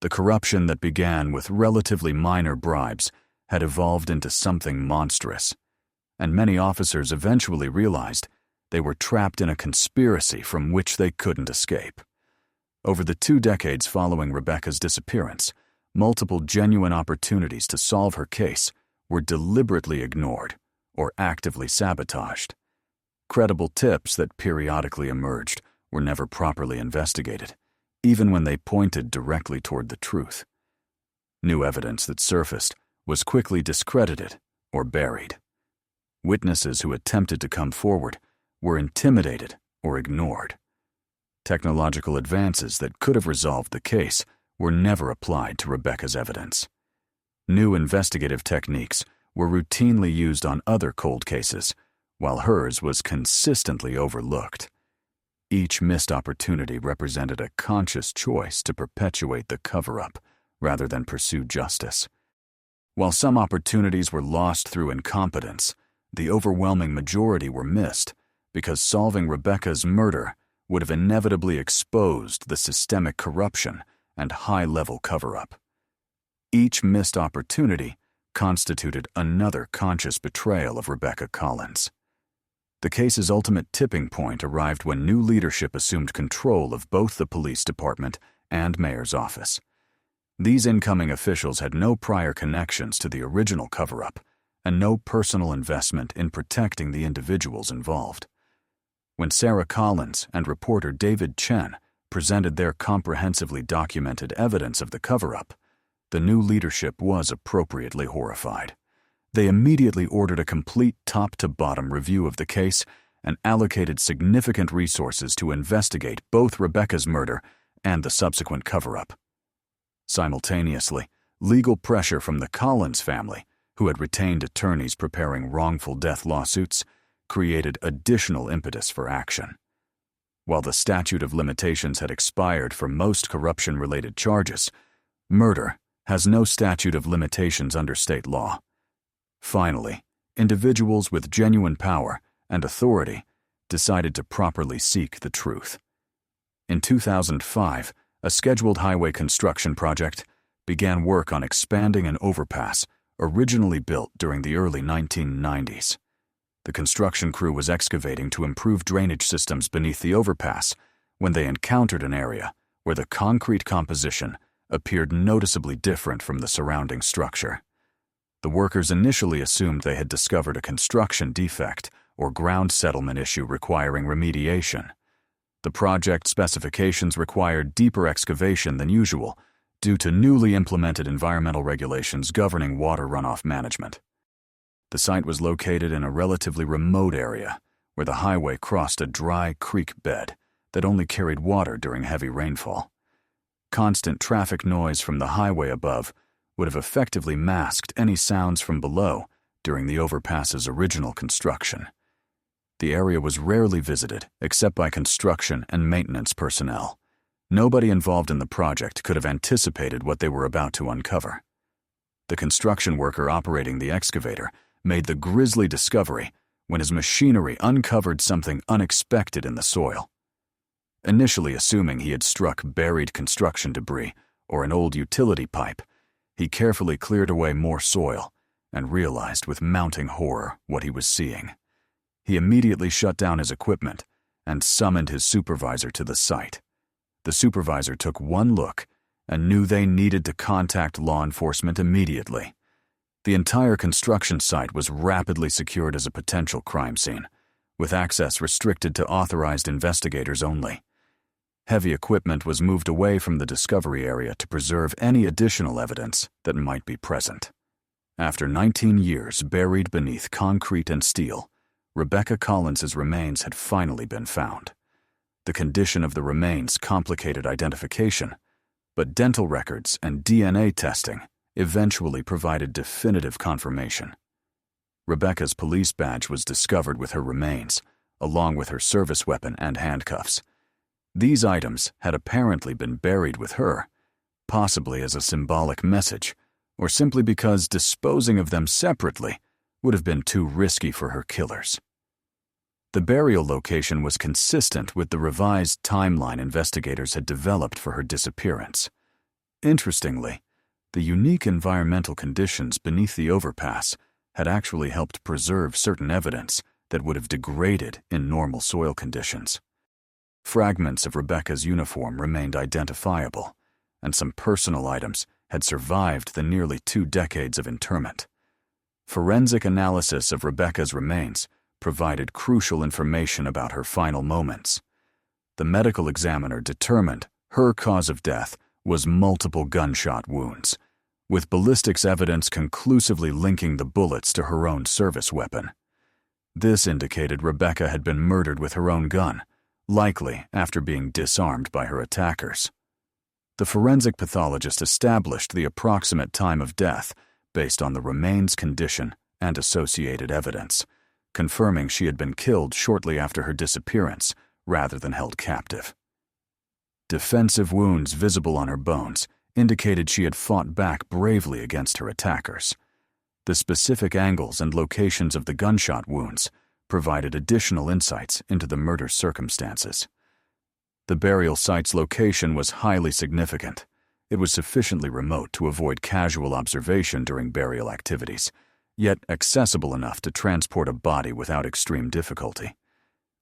The corruption that began with relatively minor bribes had evolved into something monstrous, and many officers eventually realized they were trapped in a conspiracy from which they couldn't escape. Over the 2 decades following Rebecca's disappearance, multiple genuine opportunities to solve her case were deliberately ignored or actively sabotaged. Credible tips that periodically emerged were never properly investigated, even when they pointed directly toward the truth. New evidence that surfaced was quickly discredited or buried. Witnesses who attempted to come forward were intimidated or ignored. Technological advances that could have resolved the case were never applied to Rebecca's evidence. New investigative techniques were routinely used on other cold cases, while hers was consistently overlooked. Each missed opportunity represented a conscious choice to perpetuate the cover-up rather than pursue justice. While some opportunities were lost through incompetence, the overwhelming majority were missed because solving Rebecca's murder would have inevitably exposed the systemic corruption and high-level cover-up. Each missed opportunity constituted another conscious betrayal of Rebecca Collins. The case's ultimate tipping point arrived when new leadership assumed control of both the police department and mayor's office. These incoming officials had no prior connections to the original cover-up and no personal investment in protecting the individuals involved. When Sarah Collins and reporter David Chen presented their comprehensively documented evidence of the cover-up, the new leadership was appropriately horrified. They immediately ordered a complete top-to-bottom review of the case and allocated significant resources to investigate both Rebecca's murder and the subsequent cover-up. Simultaneously, legal pressure from the Collins family, who had retained attorneys preparing wrongful death lawsuits, created additional impetus for action. While the statute of limitations had expired for most corruption-related charges, murder has no statute of limitations under state law. Finally, individuals with genuine power and authority decided to properly seek the truth. In 2005, a scheduled highway construction project began work on expanding an overpass originally built during the early 1990s. The construction crew was excavating to improve drainage systems beneath the overpass when they encountered an area where the concrete composition appeared noticeably different from the surrounding structure. The workers initially assumed they had discovered a construction defect or ground settlement issue requiring remediation. The project specifications required deeper excavation than usual due to newly implemented environmental regulations governing water runoff management. The site was located in a relatively remote area where the highway crossed a dry creek bed that only carried water during heavy rainfall. Constant traffic noise from the highway above would have effectively masked any sounds from below during the overpass's original construction. The area was rarely visited except by construction and maintenance personnel. Nobody involved in the project could have anticipated what they were about to uncover. The construction worker operating the excavator made the grisly discovery when his machinery uncovered something unexpected in the soil. Initially assuming he had struck buried construction debris or an old utility pipe, he carefully cleared away more soil and realized with mounting horror what he was seeing. He immediately shut down his equipment and summoned his supervisor to the site. The supervisor took one look and knew they needed to contact law enforcement immediately. The entire construction site was rapidly secured as a potential crime scene, with access restricted to authorized investigators only. Heavy equipment was moved away from the discovery area to preserve any additional evidence that might be present. After 19 years buried beneath concrete and steel, Rebecca Collins's remains had finally been found. The condition of the remains complicated identification, but dental records and DNA testing eventually provided definitive confirmation. Rebecca's police badge was discovered with her remains, along with her service weapon and handcuffs. These items had apparently been buried with her, possibly as a symbolic message, or simply because disposing of them separately would have been too risky for her killers. The burial location was consistent with the revised timeline investigators had developed for her disappearance. Interestingly, the unique environmental conditions beneath the overpass had actually helped preserve certain evidence that would have degraded in normal soil conditions. Fragments of Rebecca's uniform remained identifiable, and some personal items had survived the nearly 2 decades of interment. Forensic analysis of Rebecca's remains provided crucial information about her final moments. The medical examiner determined her cause of death was multiple gunshot wounds, with ballistics evidence conclusively linking the bullets to her own service weapon. This indicated Rebecca had been murdered with her own gun, likely after being disarmed by her attackers. The forensic pathologist established the approximate time of death based on the remains condition and associated evidence, confirming she had been killed shortly after her disappearance rather than held captive. Defensive wounds visible on her bones indicated she had fought back bravely against her attackers. The specific angles and locations of the gunshot wounds provided additional insights into the murder circumstances. The burial site's location was highly significant. It was sufficiently remote to avoid casual observation during burial activities, yet accessible enough to transport a body without extreme difficulty.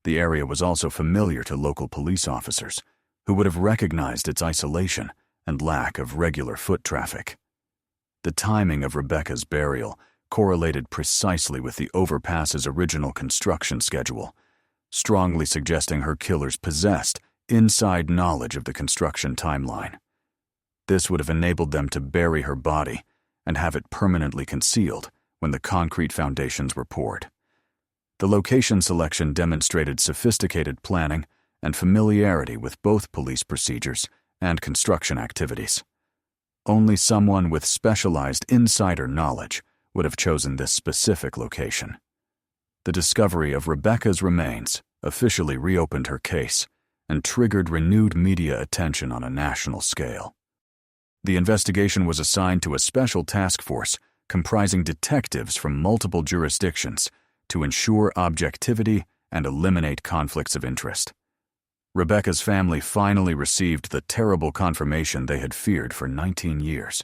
The area was also familiar to local police officers, who would have recognized its isolation and lack of regular foot traffic. The timing of Rebecca's burial correlated precisely with the overpass's original construction schedule, strongly suggesting her killers possessed inside knowledge of the construction timeline. This would have enabled them to bury her body and have it permanently concealed when the concrete foundations were poured. The location selection demonstrated sophisticated planning and familiarity with both police procedures and construction activities. Only someone with specialized insider knowledge would have chosen this specific location. The discovery of Rebecca's remains officially reopened her case and triggered renewed media attention on a national scale. The investigation was assigned to a special task force comprising detectives from multiple jurisdictions to ensure objectivity and eliminate conflicts of interest. Rebecca's family finally received the terrible confirmation they had feared for 19 years,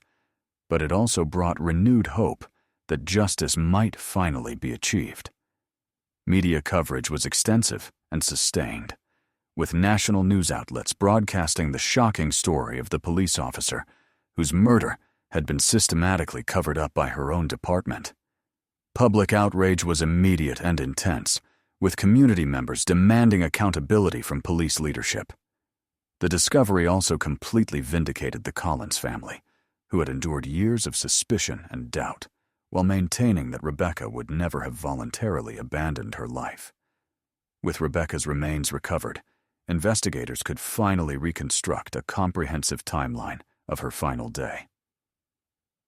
but it also brought renewed hope that justice might finally be achieved. Media coverage was extensive and sustained, with national news outlets broadcasting the shocking story of the police officer whose murder had been systematically covered up by her own department. Public outrage was immediate and intense, with community members demanding accountability from police leadership. The discovery also completely vindicated the Collins family, who had endured years of suspicion and doubt, while maintaining that Rebecca would never have voluntarily abandoned her life. With Rebecca's remains recovered, investigators could finally reconstruct a comprehensive timeline of her final day.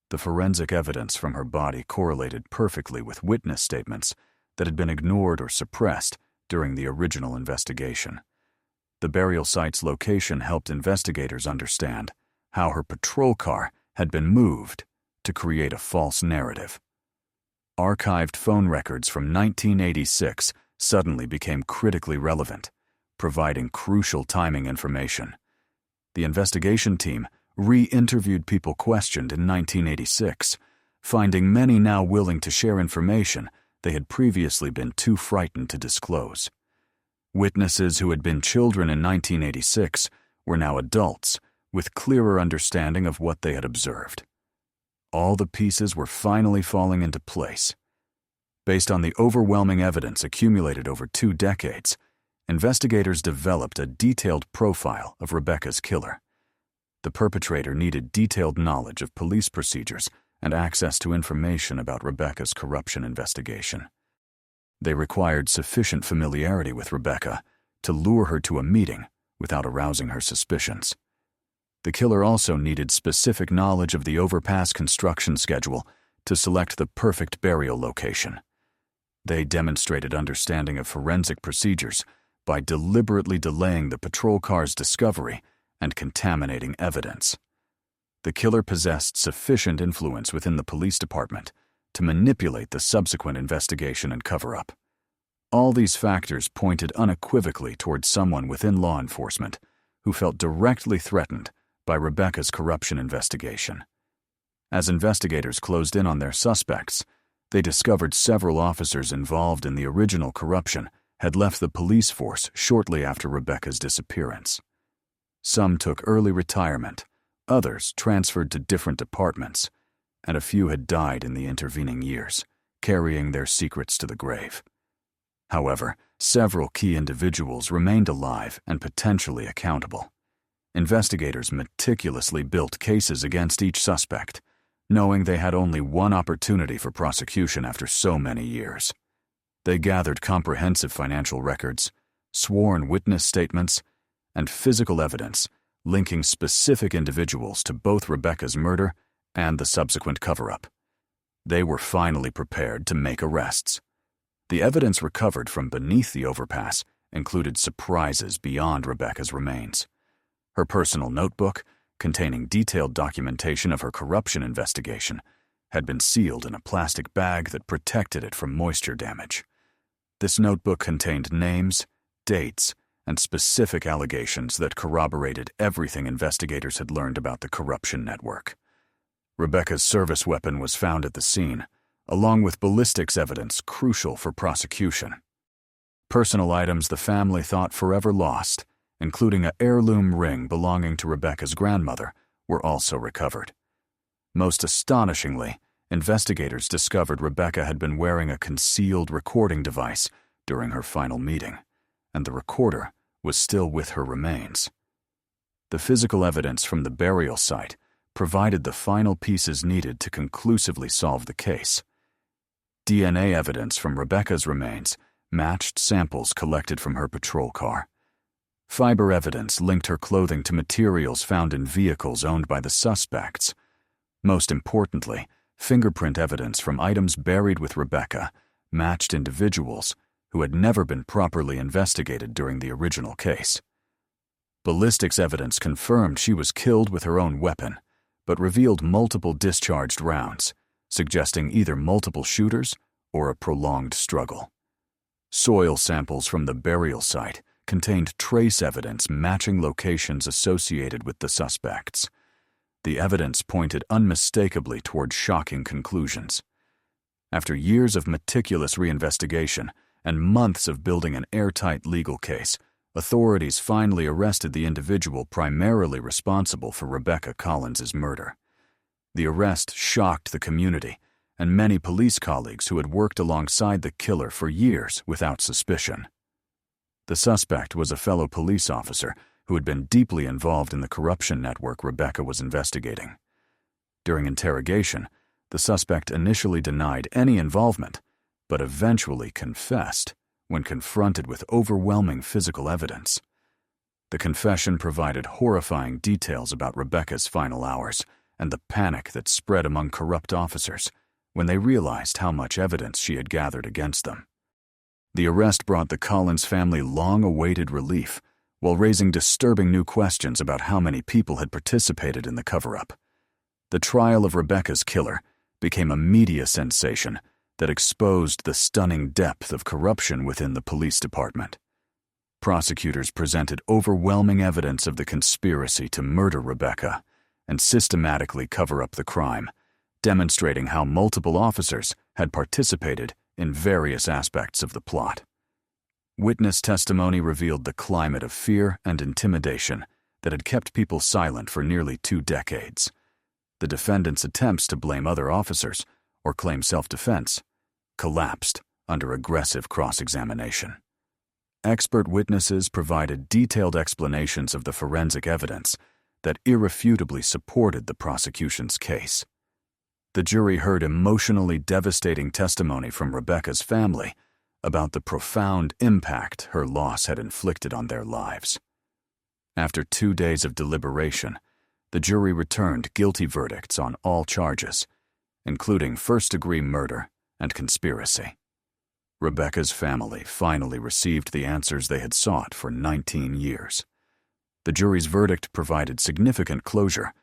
The forensic evidence from her body correlated perfectly with witness statements that had been ignored or suppressed during the original investigation. The burial site's location helped investigators understand how her patrol car had been moved to create a false narrative. Archived phone records from 1986 suddenly became critically relevant, providing crucial timing information. The investigation team re-interviewed people questioned in 1986, finding many now willing to share information they had previously been too frightened to disclose. Witnesses who had been children in 1986 were now adults with clearer understanding of what they had observed. All the pieces were finally falling into place. Based on the overwhelming evidence accumulated over 2 decades, investigators developed a detailed profile of Rebecca's killer. The perpetrator needed detailed knowledge of police procedures and access to information about Rebecca's corruption investigation. They required sufficient familiarity with Rebecca to lure her to a meeting without arousing her suspicions. The killer also needed specific knowledge of the overpass construction schedule to select the perfect burial location. They demonstrated understanding of forensic procedures by deliberately delaying the patrol car's discovery and contaminating evidence. The killer possessed sufficient influence within the police department to manipulate the subsequent investigation and cover-up. All these factors pointed unequivocally towards someone within law enforcement who felt directly threatened by Rebecca's corruption investigation. As investigators closed in on their suspects, they discovered several officers involved in the original corruption had left the police force shortly after Rebecca's disappearance. Some took early retirement, others transferred to different departments, and a few had died in the intervening years, carrying their secrets to the grave. However, several key individuals remained alive and potentially accountable. Investigators meticulously built cases against each suspect, knowing they had only one opportunity for prosecution after so many years. They gathered comprehensive financial records, sworn witness statements, and physical evidence linking specific individuals to both Rebecca's murder and the subsequent cover-up. They were finally prepared to make arrests. The evidence recovered from beneath the overpass included surprises beyond Rebecca's remains. Her personal notebook, containing detailed documentation of her corruption investigation, had been sealed in a plastic bag that protected it from moisture damage. This notebook contained names, dates, and specific allegations that corroborated everything investigators had learned about the corruption network. Rebecca's service weapon was found at the scene, along with ballistics evidence crucial for prosecution. Personal items the family thought forever lost, including an heirloom ring belonging to Rebecca's grandmother, were also recovered. Most astonishingly, investigators discovered Rebecca had been wearing a concealed recording device during her final meeting, and the recorder was still with her remains. The physical evidence from the burial site provided the final pieces needed to conclusively solve the case. DNA evidence from Rebecca's remains matched samples collected from her patrol car. Fiber evidence linked her clothing to materials found in vehicles owned by the suspects. Most importantly, fingerprint evidence from items buried with Rebecca matched individuals who had never been properly investigated during the original case. Ballistics evidence confirmed she was killed with her own weapon, but revealed multiple discharged rounds, suggesting either multiple shooters or a prolonged struggle. Soil samples from the burial site contained trace evidence matching locations associated with the suspects. The evidence pointed unmistakably toward shocking conclusions. After years of meticulous reinvestigation and months of building an airtight legal case, authorities finally arrested the individual primarily responsible for Rebecca Collins' murder. The arrest shocked the community and many police colleagues who had worked alongside the killer for years without suspicion. The suspect was a fellow police officer who had been deeply involved in the corruption network Rebecca was investigating. During interrogation, the suspect initially denied any involvement, but eventually confessed when confronted with overwhelming physical evidence. The confession provided horrifying details about Rebecca's final hours and the panic that spread among corrupt officers when they realized how much evidence she had gathered against them. The arrest brought the Collins family long-awaited relief, while raising disturbing new questions about how many people had participated in the cover-up. The trial of Rebecca's killer became a media sensation that exposed the stunning depth of corruption within the police department. Prosecutors presented overwhelming evidence of the conspiracy to murder Rebecca and systematically cover up the crime, demonstrating how multiple officers had participated in various aspects of the plot. Witness testimony revealed the climate of fear and intimidation that had kept people silent for nearly 2 decades. The defendant's attempts to blame other officers or claim self-defense collapsed under aggressive cross-examination. Expert witnesses provided detailed explanations of the forensic evidence that irrefutably supported the prosecution's case. The jury heard emotionally devastating testimony from Rebecca's family about the profound impact her loss had inflicted on their lives. After 2 days of deliberation, the jury returned guilty verdicts on all charges, including first-degree murder and conspiracy. Rebecca's family finally received the answers they had sought for 19 years. The jury's verdict provided significant closure,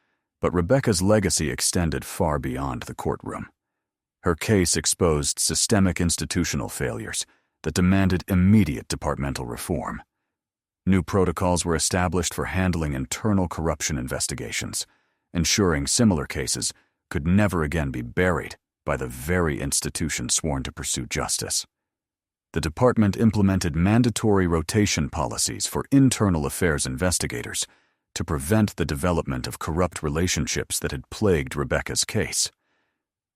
but Rebecca's legacy extended far beyond the courtroom. Her case exposed systemic institutional failures that demanded immediate departmental reform. New protocols were established for handling internal corruption investigations, ensuring similar cases could never again be buried by the very institution sworn to pursue justice. The department implemented mandatory rotation policies for internal affairs investigators to prevent the development of corrupt relationships that had plagued Rebecca's case.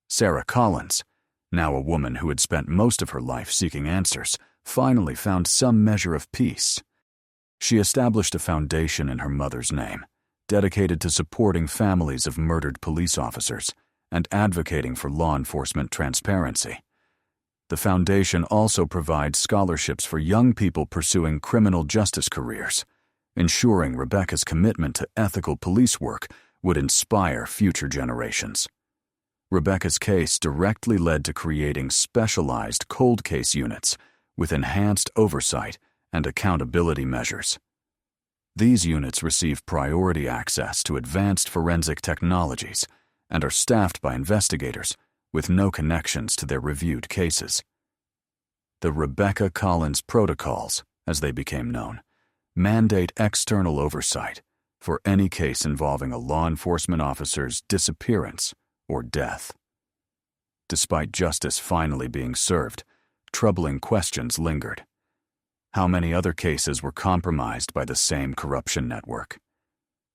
Sarah Collins, now a woman who had spent most of her life seeking answers, finally found some measure of peace. She established a foundation in her mother's name, dedicated to supporting families of murdered police officers and advocating for law enforcement transparency. The foundation also provides scholarships for young people pursuing criminal justice careers, ensuring Rebecca's commitment to ethical police work would inspire future generations. Rebecca's case directly led to creating specialized cold case units with enhanced oversight and accountability measures. These units receive priority access to advanced forensic technologies and are staffed by investigators with no connections to their reviewed cases. The Rebecca Collins Protocols, as they became known, mandate external oversight for any case involving a law enforcement officer's disappearance or death. Despite justice finally being served, troubling questions lingered. How many other cases were compromised by the same corruption network?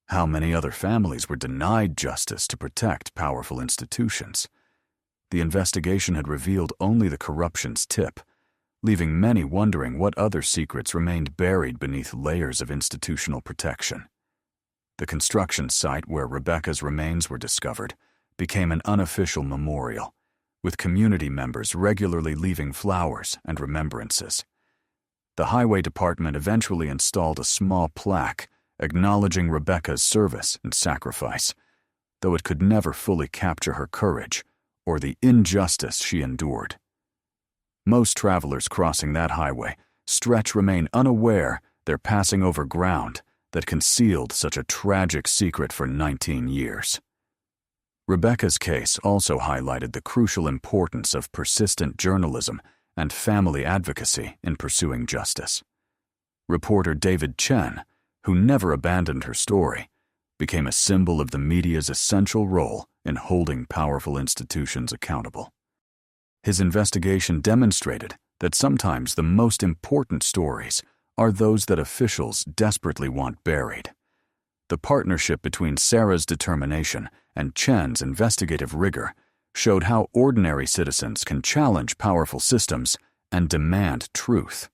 How many other families were denied justice to protect powerful institutions? The investigation had revealed only the corruption's tip, leaving many wondering what other secrets remained buried beneath layers of institutional protection. The construction site where Rebecca's remains were discovered became an unofficial memorial, with community members regularly leaving flowers and remembrances. The highway department eventually installed a small plaque acknowledging Rebecca's service and sacrifice, though it could never fully capture her courage or the injustice she endured. Most travelers crossing that highway remain unaware they're passing over ground that concealed such a tragic secret for 19 years. Rebecca's case also highlighted the crucial importance of persistent journalism and family advocacy in pursuing justice. Reporter David Chen, who never abandoned her story, became a symbol of the media's essential role in holding powerful institutions accountable. His investigation demonstrated that sometimes the most important stories are those that officials desperately want buried. The partnership between Sarah's determination and Chen's investigative rigor showed how ordinary citizens can challenge powerful systems and demand truth.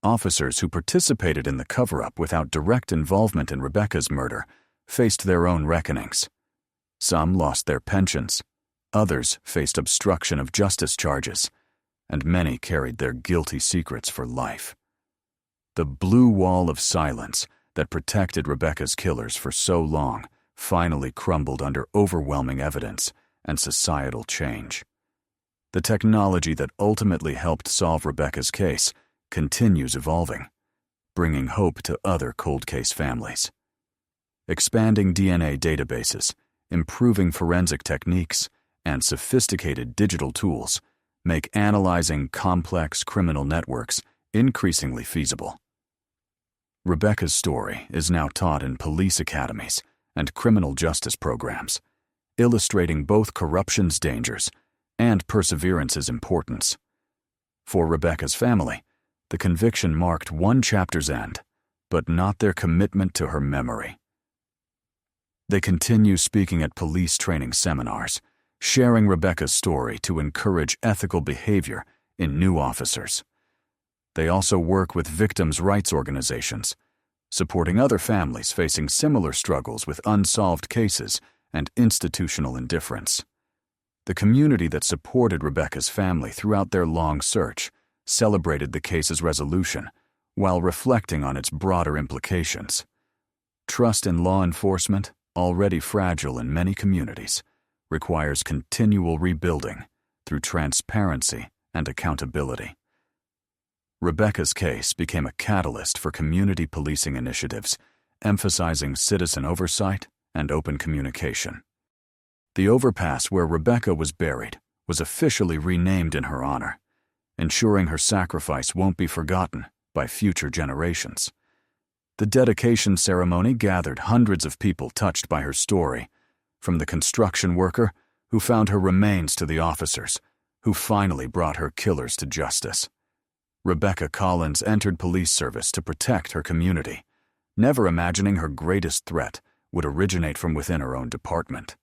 Officers who participated in the cover-up without direct involvement in Rebecca's murder faced their own reckonings. Some lost their pensions, others faced obstruction of justice charges, and many carried their guilty secrets for life. The blue wall of silence that protected Rebecca's killers for so long finally crumbled under overwhelming evidence and societal change. The technology that ultimately helped solve Rebecca's case continues evolving, bringing hope to other cold case families. Expanding DNA databases, improving forensic techniques, and sophisticated digital tools make analyzing complex criminal networks increasingly feasible. Rebecca's story is now taught in police academies and criminal justice programs, illustrating both corruption's dangers and perseverance's importance. For Rebecca's family, the conviction marked one chapter's end, but not their commitment to her memory. They continue speaking at police training seminars, sharing Rebecca's story to encourage ethical behavior in new officers. They also work with victims' rights organizations, supporting other families facing similar struggles with unsolved cases and institutional indifference. The community that supported Rebecca's family throughout their long search celebrated the case's resolution while reflecting on its broader implications. Trust in law enforcement, already fragile in many communities, requires continual rebuilding through transparency and accountability. Rebecca's case became a catalyst for community policing initiatives, emphasizing citizen oversight and open communication. The overpass where Rebecca was buried was officially renamed in her honor, ensuring her sacrifice won't be forgotten by future generations. The dedication ceremony gathered hundreds of people touched by her story, from the construction worker who found her remains to the officers who finally brought her killers to justice. Rebecca Collins entered police service to protect her community, never imagining her greatest threat would originate from within her own department.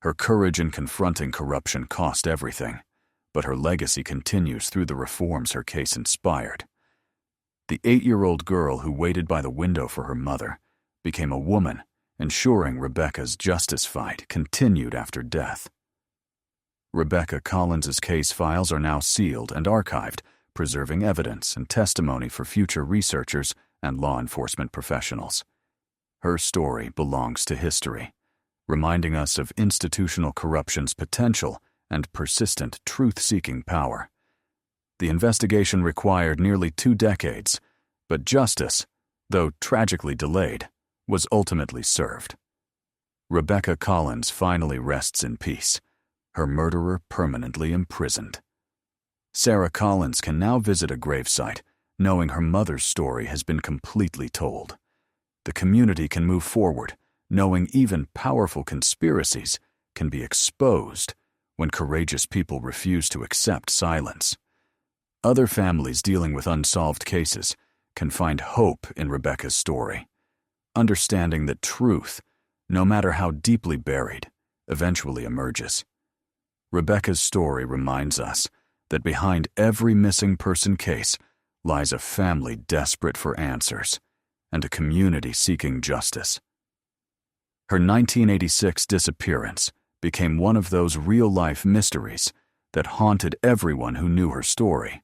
Her courage in confronting corruption cost everything, but her legacy continues through the reforms her case inspired. The 8-year-old girl who waited by the window for her mother became a woman, ensuring Rebecca's justice fight continued after death. Rebecca Collins's case files are now sealed and archived, preserving evidence and testimony for future researchers and law enforcement professionals. Her story belongs to history, reminding us of institutional corruption's potential and persistent truth-seeking power. The investigation required nearly 2 decades, but justice, though tragically delayed, was ultimately served. Rebecca Collins finally rests in peace, her murderer permanently imprisoned. Sarah Collins can now visit a gravesite, knowing her mother's story has been completely told. The community can move forward, knowing even powerful conspiracies can be exposed when courageous people refuse to accept silence. Other families dealing with unsolved cases can find hope in Rebecca's story, understanding that truth, no matter how deeply buried, eventually emerges. Rebecca's story reminds us that behind every missing person case lies a family desperate for answers and a community seeking justice. Her 1986 disappearance became one of those real-life mysteries that haunted everyone who knew her story.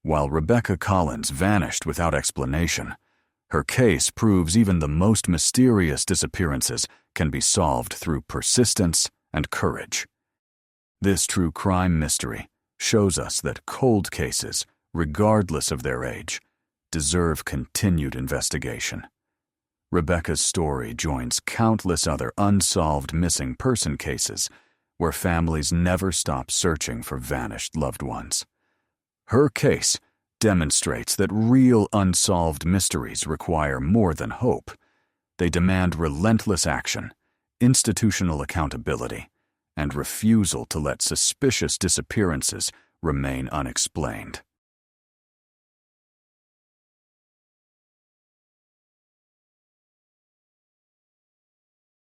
While Rebecca Collins vanished without explanation, her case proves even the most mysterious disappearances can be solved through persistence and courage. This true crime mystery shows us that cold cases, regardless of their age, deserve continued investigation. Rebecca's story joins countless other unsolved missing person cases where families never stop searching for vanished loved ones. Her case demonstrates that real unsolved mysteries require more than hope. They demand relentless action, institutional accountability, and refusal to let suspicious disappearances remain unexplained.